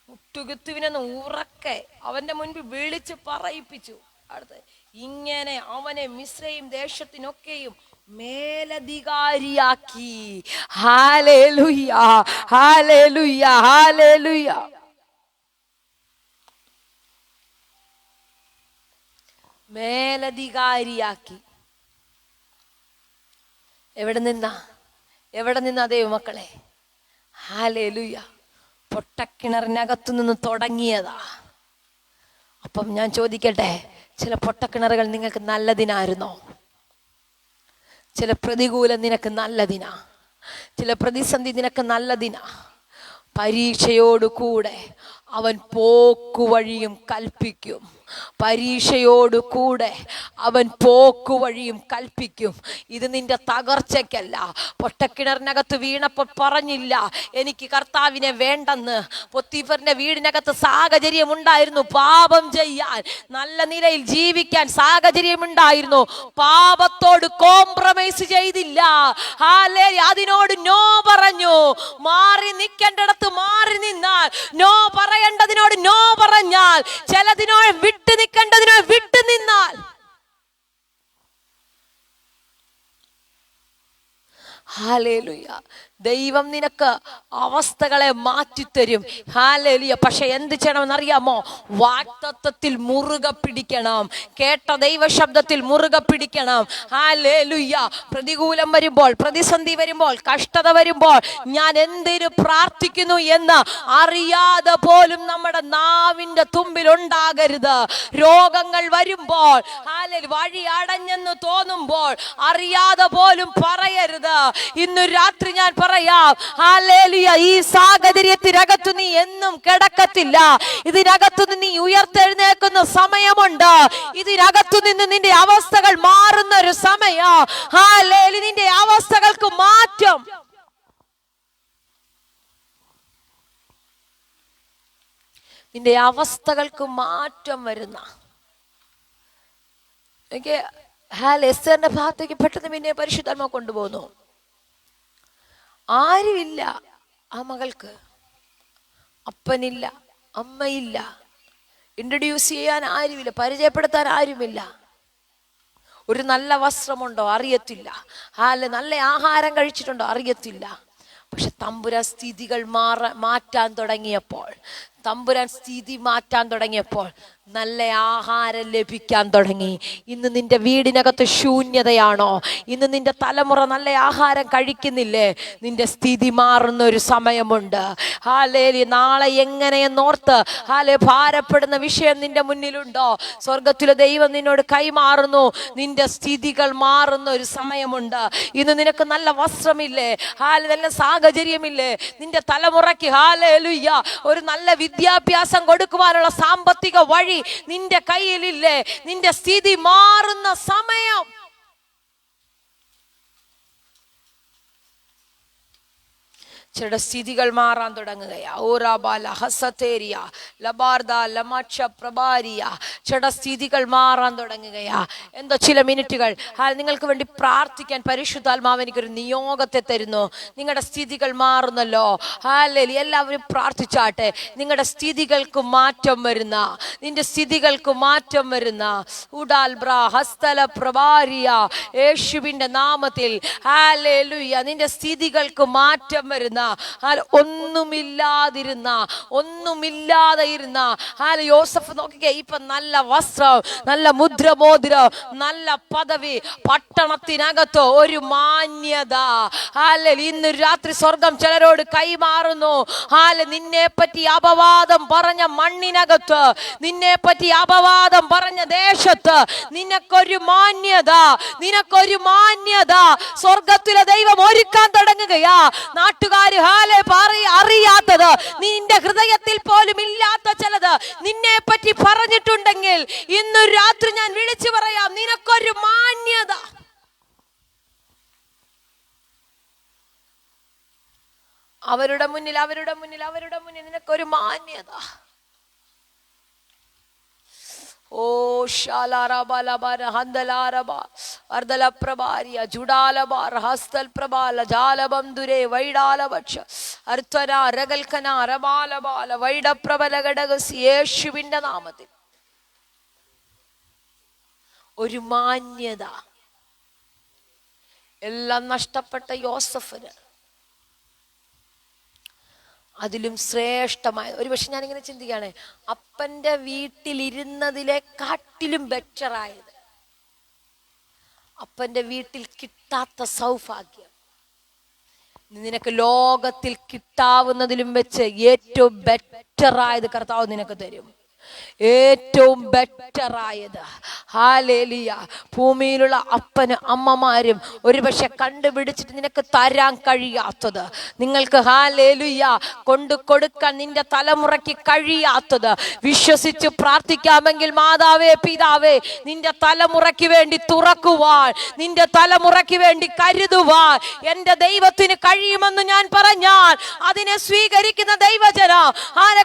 മുട്ടുകുത്തുവിനെന്ന് ഉറക്കെ അവന്റെ മുൻപിൽ വിളിച്ച് പറയിപ്പിച്ചു. അടുത്ത, ഇങ്ങനെ അവനെ മിസ്രയീം ദേശത്തിനൊക്കെയും മേലധികാരിയാക്കി. ഹല്ലേലൂയ, ഹല്ലേലൂയ, ഹല്ലേലൂയ. മേലധികാരിയാക്കി. എവിടെ നിന്നാ ദൈവമക്കളെ? ഹല്ലേലൂയ, പൊട്ടക്കിണറിനകത്തു നിന്ന് തുടങ്ങിയതാ. അപ്പം ഞാൻ ചോദിക്കട്ടെ, ചില പൊട്ടക്കിണറുകൾ നിങ്ങൾക്ക് നല്ലതിനായിരുന്നോ? ചില പ്രതികൂലം നിനക്ക് നല്ലതിനാ, ചില പ്രതിസന്ധി നിനക്ക് നല്ലതിനാ. പരീക്ഷയോടുകൂടെ അവൻ പോക്കുവഴിയും കൽപ്പിക്കും. പരീക്ഷയോടുകൂടെ അവൻ പോക്കുവഴിയും കൽപ്പിക്കും. ഇത് നിന്റെ തകർച്ചയ്ക്കല്ല. പൊട്ടക്കിണറിനകത്ത് വീണപ്പോൾ പറഞ്ഞില്ല എനിക്ക് കർത്താവിനെ വേണ്ടെന്ന്. പൊത്തിഫറിന്റെ വീടിനകത്ത് സാഹചര്യം ഉണ്ടായിരുന്നു പാപം ചെയ്യാൻ, നല്ല നിലയിൽ ജീവിക്കാൻ സാഹചര്യമുണ്ടായിരുന്നു. പാപത്തോട് കോംപ്രമൈസ് ചെയ്തില്ല. അതിനോട് നോ പറഞ്ഞു. മാറി നിൽക്കേണ്ടിടത്ത് മാറി നിന്നാൽ, നോ പറയേണ്ടതിനോട് നോ പറഞ്ഞാൽ, ചിലതിനോട് വിട്ടു നിൽക്കേണ്ടതിനോട് വിട്ടു നിന്നാൽ, ഹല്ലേലൂയ, ദൈവം നിനക്ക് അവസ്ഥകളെ മാറ്റിത്തരും. ഹല്ലേലൂയ. പക്ഷെ എന്ത് ചെയ്യണമെന്നറിയാമോ? വാഗ്ദത്തത്തിൽ മുറുകെ പിടിക്കണം. കേട്ട ദൈവശബ്ദത്തിൽ മുറുകെ പിടിക്കണം. ഹല്ലേലൂയ. പ്രതികൂലം വരുമ്പോൾ, പ്രതിസന്ധി വരുമ്പോൾ, കഷ്ടത വരുമ്പോൾ ഞാൻ എന്തിനു പ്രാർത്ഥിക്കുന്നു എന്ന് അറിയാതെ പോലും നമ്മുടെ നാവിന്റെ തുമ്പിൽ ഉണ്ടാകരുത്. രോഗങ്ങൾ വരുമ്പോൾ, വഴി അടഞ്ഞെന്ന് തോന്നുമ്പോൾ അറിയാതെ പോലും പറയരുത്. ഇന്ന് രാത്രി ഞാൻ പറയാം, ഹല്ലേലൂയ, ഈ സാഹചര്യത്തിനകത്ത് നീ എന്നും കിടക്കത്തില്ല. ഇതിനകത്തു നിന്ന് നീ ഉയർത്തെഴുന്നേൽക്കുന്ന സമയമുണ്ട്. ഇതിനകത്തു നിന്ന് നിന്റെ അവസ്ഥകൾ മാറുന്ന ഒരു സമയം. ഹല്ലേലൂയ, നിന്റെ അവസ്ഥകൾക്ക് മാറ്റം. നിന്റെ അവസ്ഥകൾക്ക് മാറ്റം വരുന്ന, എനിക്ക് എസ്തേറിന്റെ ഭാഗത്തേക്ക് പെട്ടെന്ന് പിന്നെ പരിശുദ്ധാത്മാവ് കൊണ്ടുപോകുന്നു. ആരുമില്ല ആ മകൾക്ക്, അപ്പനില്ല, അമ്മയില്ല, ഇൻട്രൊഡ്യൂസ് ചെയ്യാൻ ആരുമില്ല, പരിചയപ്പെടുത്താൻ ആരുമില്ല. ഒരു നല്ല വസ്ത്രമുണ്ടോ അറിയത്തില്ല, നല്ല ആഹാരം കഴിച്ചിട്ടുണ്ടോ അറിയത്തില്ല. പക്ഷെ തമ്പുരാൻ സ്ഥിതികൾ മാറ്റാൻ തുടങ്ങിയപ്പോൾ, തമ്പുരാൻ സ്ഥിതി മാറ്റാൻ തുടങ്ങിയപ്പോൾ നല്ല ആഹാരം ലഭിക്കാൻ തുടങ്ങി. ഇന്ന് നിന്റെ വീടിനകത്ത് ശൂന്യതയാണോ? ഇന്ന് നിന്റെ തലമുറ നല്ല ആഹാരം കഴിക്കുന്നില്ലേ? നിന്റെ സ്ഥിതി മാറുന്ന ഒരു സമയമുണ്ട്. നാളെ എങ്ങനെയെന്നോർത്ത് ഭാരപ്പെടുന്ന വിഷയം നിന്റെ മുന്നിലുണ്ടോ? സ്വർഗത്തിലെ ദൈവം നിന്നോട് കൈമാറുന്നു. നിന്റെ സ്ഥിതികൾ മാറുന്ന ഒരു സമയമുണ്ട്. ഇന്ന് നിനക്ക് നല്ല വസ്ത്രമില്ലേ? നല്ല സാഹചര്യമില്ലേ? നിന്റെ തലമുറയ്ക്ക് ഒരു നല്ല വിദ്യാഭ്യാസം കൊടുക്കുവാനുള്ള സാമ്പത്തിക വഴി നിന്റെ കയ്യിലില്ലേ? നിന്റെ സ്ഥിതി മാറുന്ന സമയം. ചില സ്ഥിതികൾ മാറാൻ തുടങ്ങുകയാ. ചില സ്ഥിതികൾ മാറാൻ തുടങ്ങുകയാ. എന്തോ ചില മിനിറ്റുകൾ നിങ്ങൾക്ക് വേണ്ടി പ്രാർത്ഥിക്കാൻ പരിശുദ്ധാത്മാവ് എനിക്കൊരു നിയോഗത്തെ തരുന്നു. നിങ്ങളുടെ സ്ഥിതികൾ മാറുന്നല്ലോ. എല്ലാവരും പ്രാർത്ഥിച്ചാട്ടെ. നിങ്ങളുടെ സ്ഥിതികൾക്ക് മാറ്റം വരുന്ന, നിന്റെ സ്ഥിതികൾക്ക് മാറ്റം വരുന്ന യേശുവിന്റെ നാമത്തിൽ നിന്റെ സ്ഥിതികൾക്ക് മാറ്റം വരുന്ന, ഒന്നുമില്ലാതെ ഇരുന്ന യോസഫ് നോക്കിക്കേ, ഇപ്പൊ നല്ല വസ്ത്രം, നല്ല മുദ്രമോതിരം, നല്ല പദവി, പട്ടണത്തിനകത്തോ ഒരു മാന്യത. ഇന്ന് രാത്രി സ്വർഗം ചിലരോട് കൈമാറുന്നു. നിന്നെ പറ്റി അപവാദം പറഞ്ഞ മണ്ണിനകത്ത്, നിന്നെ പറ്റി അപവാദം പറഞ്ഞ ദേശത്ത് നിനക്കൊരു മാന്യത, നിനക്കൊരു മാന്യത സ്വർഗത്തിലെ ദൈവം ഒരുക്കാൻ തുടങ്ങുകയാ. നാട്ടുകാര് അറിയാത്തത്, നിന്റെ ഹൃദയത്തിൽ പോലും ഇല്ലാത്ത ചിലത് നിന്നെ പറ്റി പറഞ്ഞിട്ടുണ്ടെങ്കിൽ ഇന്ന് രാത്രി ഞാൻ വിളിച്ചു പറയാം, നിനക്കൊരു മാന്യത. അവരുടെ മുന്നിൽ നിനക്കൊരു മാന്യത. ഓ ശാലാരബലബര ഹന്ദലാരബ അർദലപ്രഭാരിയ ജുഡാലബാർ ഹസ്തൽ പ്രബാല ജാലബന്ധുരേ വൈഡാലഭക്ഷ അർത്ഥന രകൽക്കന രബാലബാല വൈഡപ്രബല ഘടകസി. യേശുവിന്റെ നാമത്തിൽ ഒരു മാന്യത. എല്ലാം നഷ്ടപ്പെട്ട യോസഫിന് അതിലും ശ്രേഷ്ഠമായ ഒരു പക്ഷെ ഞാനിങ്ങനെ ചിന്തിക്കുകയാണ്, അപ്പന്റെ വീട്ടിലിരുന്നതിലെ കാട്ടിലും ബെറ്ററായത്, അപ്പന്റെ വീട്ടിൽ കിട്ടാത്ത സൗഭാഗ്യം നിനക്ക് ലോകത്തിൽ കിട്ടാവുന്നതിലും വെച്ച് ഏറ്റവും ബെറ്ററായത് കർത്താവ് നിനക്ക് തരും. ഏറ്റവും ബെറ്ററായത്. ഹല്ലേലൂയ. ഭൂമിയിലുള്ള അപ്പന് അമ്മമാരും ഒരുപക്ഷെ കണ്ടുപിടിച്ചിട്ട് നിനക്ക് തരാൻ കഴിയാത്തത്, നിങ്ങൾക്ക് ഹല്ലേലൂയ കൊണ്ടു കൊടുക്കാൻ നിന്റെ തലമുറയ്ക്ക് കഴിയാത്തത് വിശ്വസിച്ച് പ്രാർത്ഥിക്കാമെങ്കിൽ മാതാവേ പിതാവേ നിന്റെ തലമുറയ്ക്ക് വേണ്ടി തുറക്കുവാൻ, നിന്റെ തലമുറയ്ക്ക് വേണ്ടി കരുതുവാൻ എന്റെ ദൈവത്തിന് കഴിയുമെന്ന് ഞാൻ പറഞ്ഞാൽ അതിനെ സ്വീകരിക്കുന്ന ദൈവജന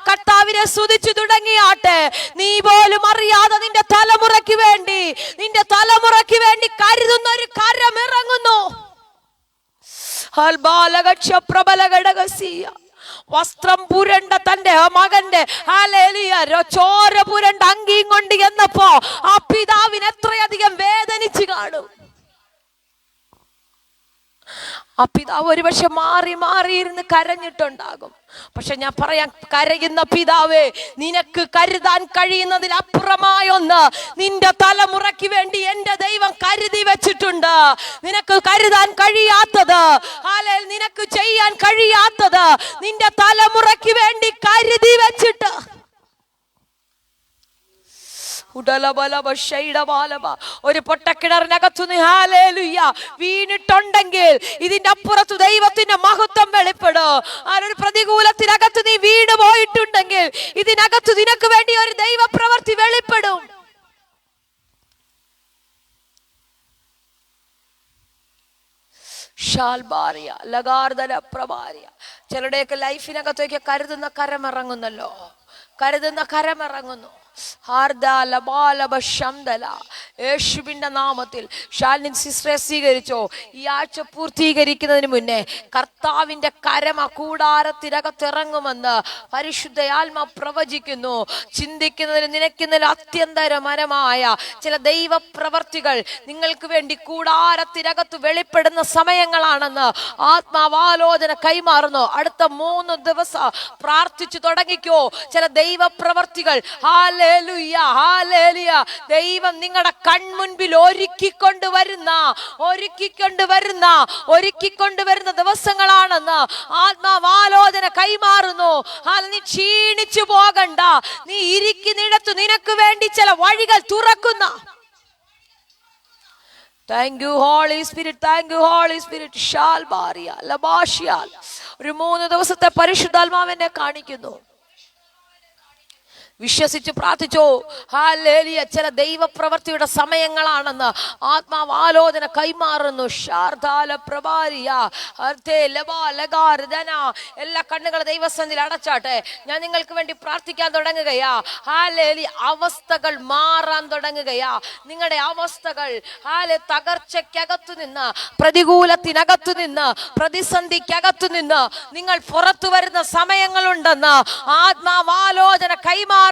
കർത്താവിനെ സ്തുതിച്ചു തുടങ്ങിയാട്ടെ. നീ പോലും അറിയാതെ നിന്റെ തലമുറയ്ക്ക് വേണ്ടി കരുതുന്ന ഒരു കരം ഇറങ്ങുന്നു. വസ്ത്രം പുരണ്ട തന്റെ മകന്റെ ചോര പുരണ്ട അങ്കിയും കൊണ്ട് എന്നപ്പോ ആ പിതാവിന് എത്രയധികം വേദനിച്ചു കാണും. ആ പിതാവ് ഒരുപക്ഷെ മാറിയിരുന്ന് കരഞ്ഞിട്ടുണ്ടാകും. പക്ഷെ ഞാൻ പറയാം, കരയുന്ന പിതാവേ, നിനക്ക് കരുതാൻ കഴിയുന്നതിൽ അപ്പുറമായ ഒന്ന് നിന്റെ തലമുറയ്ക്ക് വേണ്ടി എന്റെ ദൈവം കരുതി വെച്ചിട്ടുണ്ട്. നിനക്ക് കരുതാൻ കഴിയാത്തത്, നിനക്ക് ചെയ്യാൻ കഴിയാത്തത് നിന്റെ തലമുറയ്ക്ക് വേണ്ടി കരുതി വെച്ചിട്ട് ഒരു പൊട്ടക്കിണറിനകത്തു വീണിട്ടുണ്ടെങ്കിൽ ഇതിന്റെ അപ്പുറത്ത് ദൈവത്തിന്റെ മഹത്വം വെളിപ്പെടും. ഒരു പ്രതികൂലത്തിനകത്ത് നീ വീണ് പോയിട്ടുണ്ടെങ്കിൽ ഇതിനകത്ത് നിനക്ക് വേണ്ടി ഒരു ദൈവ പ്രവൃത്തി വെളിപ്പെടും. ചിലരുടെയൊക്കെ ലൈഫിനകത്തേക്ക് കരുതുന്ന കരമിറങ്ങുന്നല്ലോ, കരുതുന്ന കരമിറങ്ങുന്നു. യേശുവിന്റെ നാമത്തിൽ ഷാലിൻ സിസ്റ്ററെ സ്വീകരിച്ചോ. ഈ ആഴ്ച പൂർത്തീകരിക്കുന്നതിന് മുന്നേ കർത്താവിന്റെ കരം ആ കൂടാരത്തിനകത്തിറങ്ങുമെന്ന് പരിശുദ്ധയാത്മ പ്രവചിക്കുന്നു. ചിന്തിക്കുന്നതിന് നിനയ്ക്കുന്നതിന് അത്യന്തരമരമായ ചില ദൈവപ്രവർത്തികൾ നിങ്ങൾക്ക് വേണ്ടി കൂടാരത്തിനകത്ത് വെളിപ്പെടുന്ന സമയങ്ങളാണെന്ന് ആത്മാവാലോചന കൈമാറുന്നു. അടുത്ത 3 ദിവസം പ്രാർത്ഥിച്ചു തുടങ്ങിക്കോ. ചില ദൈവപ്രവർത്തികൾ ഹല്ലേലൂയ ഹല്ലേലൂയ ദൈവം നിങ്ങളുടെ കൺമുൻപിൽ ഒരുക്കിക്കൊണ്ടുവരുന്ന ദിവസങ്ങളാണെന്ന് ആത്മാവാലോചന കൈമാറുന്നു. നീ ക്ഷീണിച്ചു പോകണ്ട. നീ ഇരിക്കുന്നിടത്ത് നിനക്ക് വേണ്ടി ചില വഴികൾ തുറക്കുന്ന. Thank you Holy Spirit, thank you Holy Spirit. ഷാൽ ബാരിയ ലബാഷിയാൽ ഒരു 3 ദിവസത്തെ പരിശുദ്ധാത്മാവിനെ കാണിക്കുന്നു. വിശ്വസിച്ച് പ്രാർത്ഥിച്ചോ. ഹല്ലേലൂയ. ചില ദൈവപ്രവർത്തിയുടെ സമയങ്ങളാണെന്ന് ആത്മാവാലോചന കൈമാറുന്നു. എല്ലാ കണ്ണുകളും ദൈവസന്നിധിയിൽ അടച്ചാട്ടെ. ഞാൻ നിങ്ങൾക്ക് വേണ്ടി പ്രാർത്ഥിക്കാൻ തുടങ്ങുകയാ. ഹല്ലേലൂയ. അവസ്ഥകൾ മാറാൻ തുടങ്ങുകയാ. നിങ്ങളുടെ അവസ്ഥകൾ തകർച്ചയ്ക്കകത്തു നിന്ന്, പ്രതികൂലത്തിനകത്തു നിന്ന്, പ്രതിസന്ധിക്കകത്തു നിന്ന് നിങ്ങൾ പുറത്തു വരുന്ന സമയങ്ങളുണ്ടെന്ന് ആത്മാവാലോചന കൈമാറുന്നു.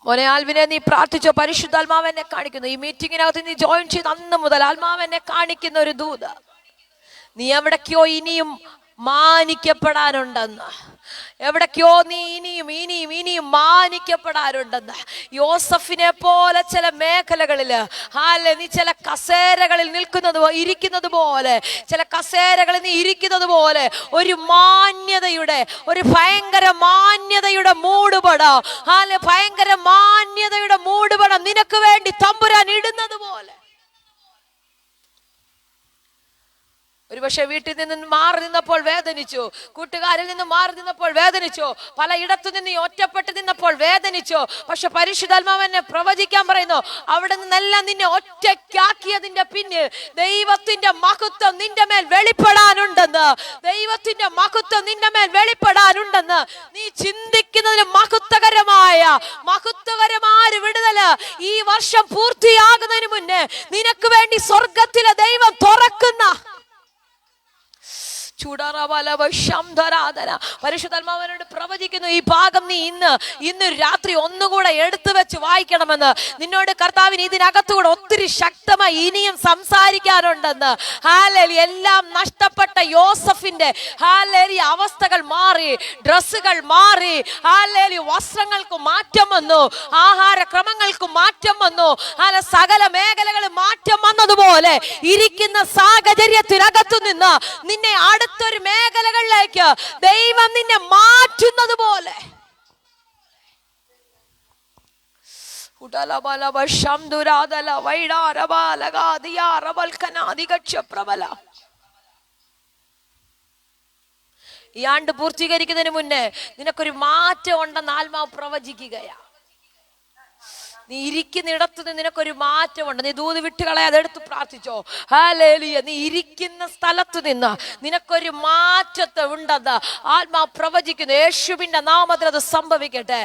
മോനെ ആൽവിനെ നീ പ്രാർത്ഥിച്ചോ. പരിശുദ്ധാത്മാവെന്നെ കാണിക്കുന്നു. ഈ മീറ്റിങ്ങിനകത്ത് നീ ജോയിൻ ചെയ്ത് അന്ന് മുതൽ ആത്മാവെന്നെ കാണിക്കുന്ന ഒരു ദൂത്. നീ എവിടേക്കോ ഇനിയും മാനിക്കപ്പെടാനുണ്ടെന്ന്. എവിടേക്കോ നീ ഇനിയും മാനിക്കപ്പെടാറുണ്ടെന്ന്. യോസഫിനെ പോലെ ചില മേഖലകളില് നീ ചില കസേരകളിൽ ഇരിക്കുന്നത് പോലെ, ചില കസേരകളിൽ നീ ഇരിക്കുന്നത് പോലെ ഒരു മാന്യതയുടെ, ഒരു ഭയങ്കര മാന്യതയുടെ മൂടുപടം നിനക്ക് വേണ്ടി തമ്പുരാൻ ഇടുന്നത് പോലെ. ഒരുപക്ഷെ വീട്ടിൽ നിന്ന് മാറി നിന്നപ്പോൾ വേദനിച്ചു, കൂട്ടുകാരിൽ നിന്ന് മാറി നിന്നപ്പോൾ വേദനിച്ചു, പലയിടത്തു നിന്ന് ഒറ്റപ്പെട്ട് നിന്നപ്പോൾ വേദനിച്ചു. പക്ഷെ പരിശുദ്ധാത്മാവെന്നെ പ്രവചിക്കാൻ പറയുന്നു, അവിടെ നിന്നെല്ലാം നിന്നെ ഒറ്റയ്ക്കാക്കിയതിന്റെ പിന്നിൽ ദൈവത്തിന്റെ മഹത്വം നിന്റെ മേൽ വെളിപ്പെടാനുണ്ടെന്ന്. നീ ചിന്തിക്കുന്നതിന് മഹത്വകരമായ വിടുതല് ഈ വർഷം പൂർത്തിയാകുന്നതിന് മുന്നേ നിനക്ക് വേണ്ടി സ്വർഗത്തിലെ ദൈവം തുറക്കുന്ന. പരിശുദ്ധാത്മാവിനോട് പ്രവചിക്കുന്നു, ഈ ഭാഗം നീ ഇന്ന് രാത്രി ഒന്നുകൂടെ എടുത്തു വെച്ച് വായിക്കണമെന്ന്. നിന്നോട് കർത്താവിന് ഇതിനകത്തുകൂടെ ഒത്തിരി ശക്തമായി ഇനിയും സംസാരിക്കാനുണ്ടെന്ന്. ഹല്ലേലൂയ. എല്ലാം നഷ്ടപ്പെട്ട യോസഫിന്റെ അവസ്ഥകൾ മാറി, ഡ്രസ്സുകൾ മാറി. ഹല്ലേലൂയ. വസ്ത്രങ്ങൾക്ക് മാറ്റം വന്നു, ആഹാരക്രമങ്ങൾക്ക് മാറ്റം വന്നു, സകല മേഖലകളിൽ മാറ്റം വന്നതുപോലെ ഇരിക്കുന്ന സാഹചര്യത്തിനകത്തു നിന്ന് നിന്നെ അടുത്തൊരു മേഖലകളിലേക്ക് ദൈവം നിന്നെ മാറ്റുന്നത് പോലെ. ഈ ആണ്ട് പൂർത്തീകരിക്കുന്നതിന് മുന്നേ നിനക്കൊരു മാറ്റം ഉണ്ടെന്ന് ആത്മാവ് പ്രവചിക്കുകയാ. നീ ഇരിക്കുന്നിടത്തു നിന്ന് നിനക്കൊരു മാറ്റമുണ്ട്. നീ ദൂത് വിട്ടുകളെ അതെടുത്ത് പ്രാർത്ഥിച്ചോ. ഹല്ലേലൂയ. നീ ഇരിക്കുന്ന സ്ഥലത്തു നിന്ന് നിനക്കൊരു മാറ്റത്തെ ഉണ്ടെന്ന് ആത്മാ പ്രവചിക്കുന്നു. യേശുവിന്റെ നാമത്തിൽ അത് സംഭവിക്കട്ടെ.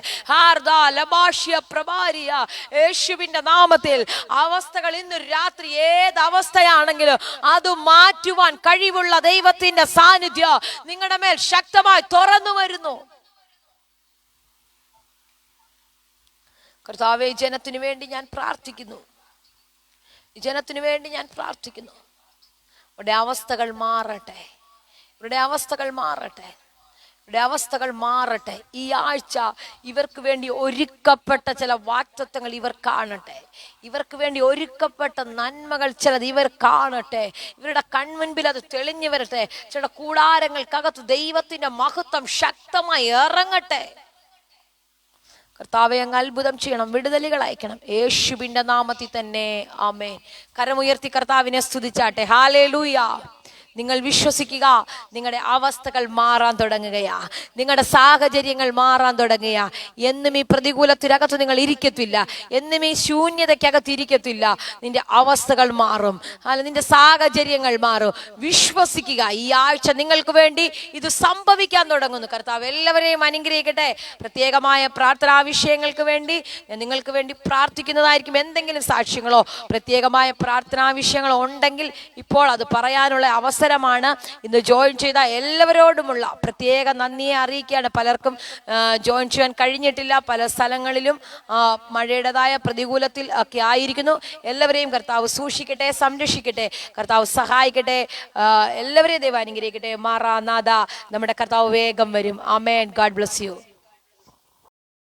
യേശുവിന്റെ നാമത്തിൽ അവസ്ഥകൾ ഇന്ന് രാത്രി ഏത് അവസ്ഥയാണെങ്കിലും അത് മാറ്റുവാൻ കഴിവുള്ള ദൈവത്തിന്റെ സാന്നിധ്യം നിങ്ങളുടെ മേൽ ശക്തമായി തുറന്നു വരുന്നു. കർത്താവേ, ജനത്തിനു വേണ്ടി ഞാൻ പ്രാർത്ഥിക്കുന്നു. ഇവിടെ അവസ്ഥകൾ മാറട്ടെ. ഈ ആഴ്ച ഇവർക്ക് വേണ്ടി ഒരുക്കപ്പെട്ട ചില വാഗ്ദത്തങ്ങൾ ഇവർ കാണട്ടെ. ഇവർക്ക് വേണ്ടി ഒരുക്കപ്പെട്ട നന്മകൾ ചിലത് ഇവർ കാണട്ടെ. ഇവരുടെ കൺമുൻപിൽ അത് തെളിഞ്ഞു വരട്ടെ. ചില കൂടാരങ്ങൾക്കകത്ത് ദൈവത്തിന്റെ മഹത്വം ശക്തമായി ഇറങ്ങട്ടെ. കർത്താവേ, അങ്ങ് അത്ഭുതം ചെയ്യണം, വിടുതലുകൾ അയക്കണം. യേശുവിന്റെ നാമത്തിൽ തന്നെ ആമേൻ. കരമുയർത്തി കർത്താവിനെ സ്തുതിച്ചാട്ടെ. ഹല്ലേലൂയ. നിങ്ങൾ വിശ്വസിക്കുക, നിങ്ങളുടെ അവസ്ഥകൾ മാറാൻ തുടങ്ങുകയാ, നിങ്ങളുടെ സാഹചര്യങ്ങൾ മാറാൻ തുടങ്ങുകയാ. എന്നും ഈ പ്രതികൂലത്തിനകത്ത് നിങ്ങൾ ഇരിക്കത്തില്ല, എന്നും ഈ ശൂന്യതയ്ക്കകത്ത് ഇരിക്കത്തില്ല. നിന്റെ അവസ്ഥകൾ മാറും, അല്ല നിന്റെ സാഹചര്യങ്ങൾ മാറും. വിശ്വസിക്കുക, ഈ ആഴ്ച നിങ്ങൾക്ക് വേണ്ടി ഇത് സംഭവിക്കാൻ തുടങ്ങുന്നു. കർത്താവ് എല്ലാവരെയും അനുഗ്രഹിക്കട്ടെ. പ്രത്യേകമായ പ്രാർത്ഥനാ വിഷയങ്ങൾക്ക് വേണ്ടി ഞാൻ നിങ്ങൾക്ക് വേണ്ടി പ്രാർത്ഥിക്കുന്നതായിരിക്കും. എന്തെങ്കിലും സാക്ഷ്യങ്ങളോ പ്രത്യേകമായ പ്രാർത്ഥനാ വിഷയങ്ങളോ ഉണ്ടെങ്കിൽ ഇപ്പോൾ അത് പറയാനുള്ള അവസരമാണ്. ഇന്ന് ജോയിൻ ചെയ്ത എല്ലാവരോടുമുള്ള പ്രത്യേക നന്ദിയെ അറിയിക്കുകയാണ്. പലർക്കും ജോയിൻ ചെയ്യാൻ കഴിഞ്ഞിട്ടില്ല, പല സ്ഥലങ്ങളിലും മഴയുടേതായ പ്രതികൂലത്തിൽ ഒക്കെ ആയിരിക്കുന്നു. എല്ലാവരെയും കർത്താവ് സൂക്ഷിക്കട്ടെ, സംരക്ഷിക്കട്ടെ, കർത്താവ് സഹായിക്കട്ടെ. എല്ലാവരെയും ദൈവം അനുഗ്രഹിക്കട്ടെ. മാറാനാഥ, നമ്മുടെ കർത്താവ് വേഗം വരും. ആമേൻ. God bless U.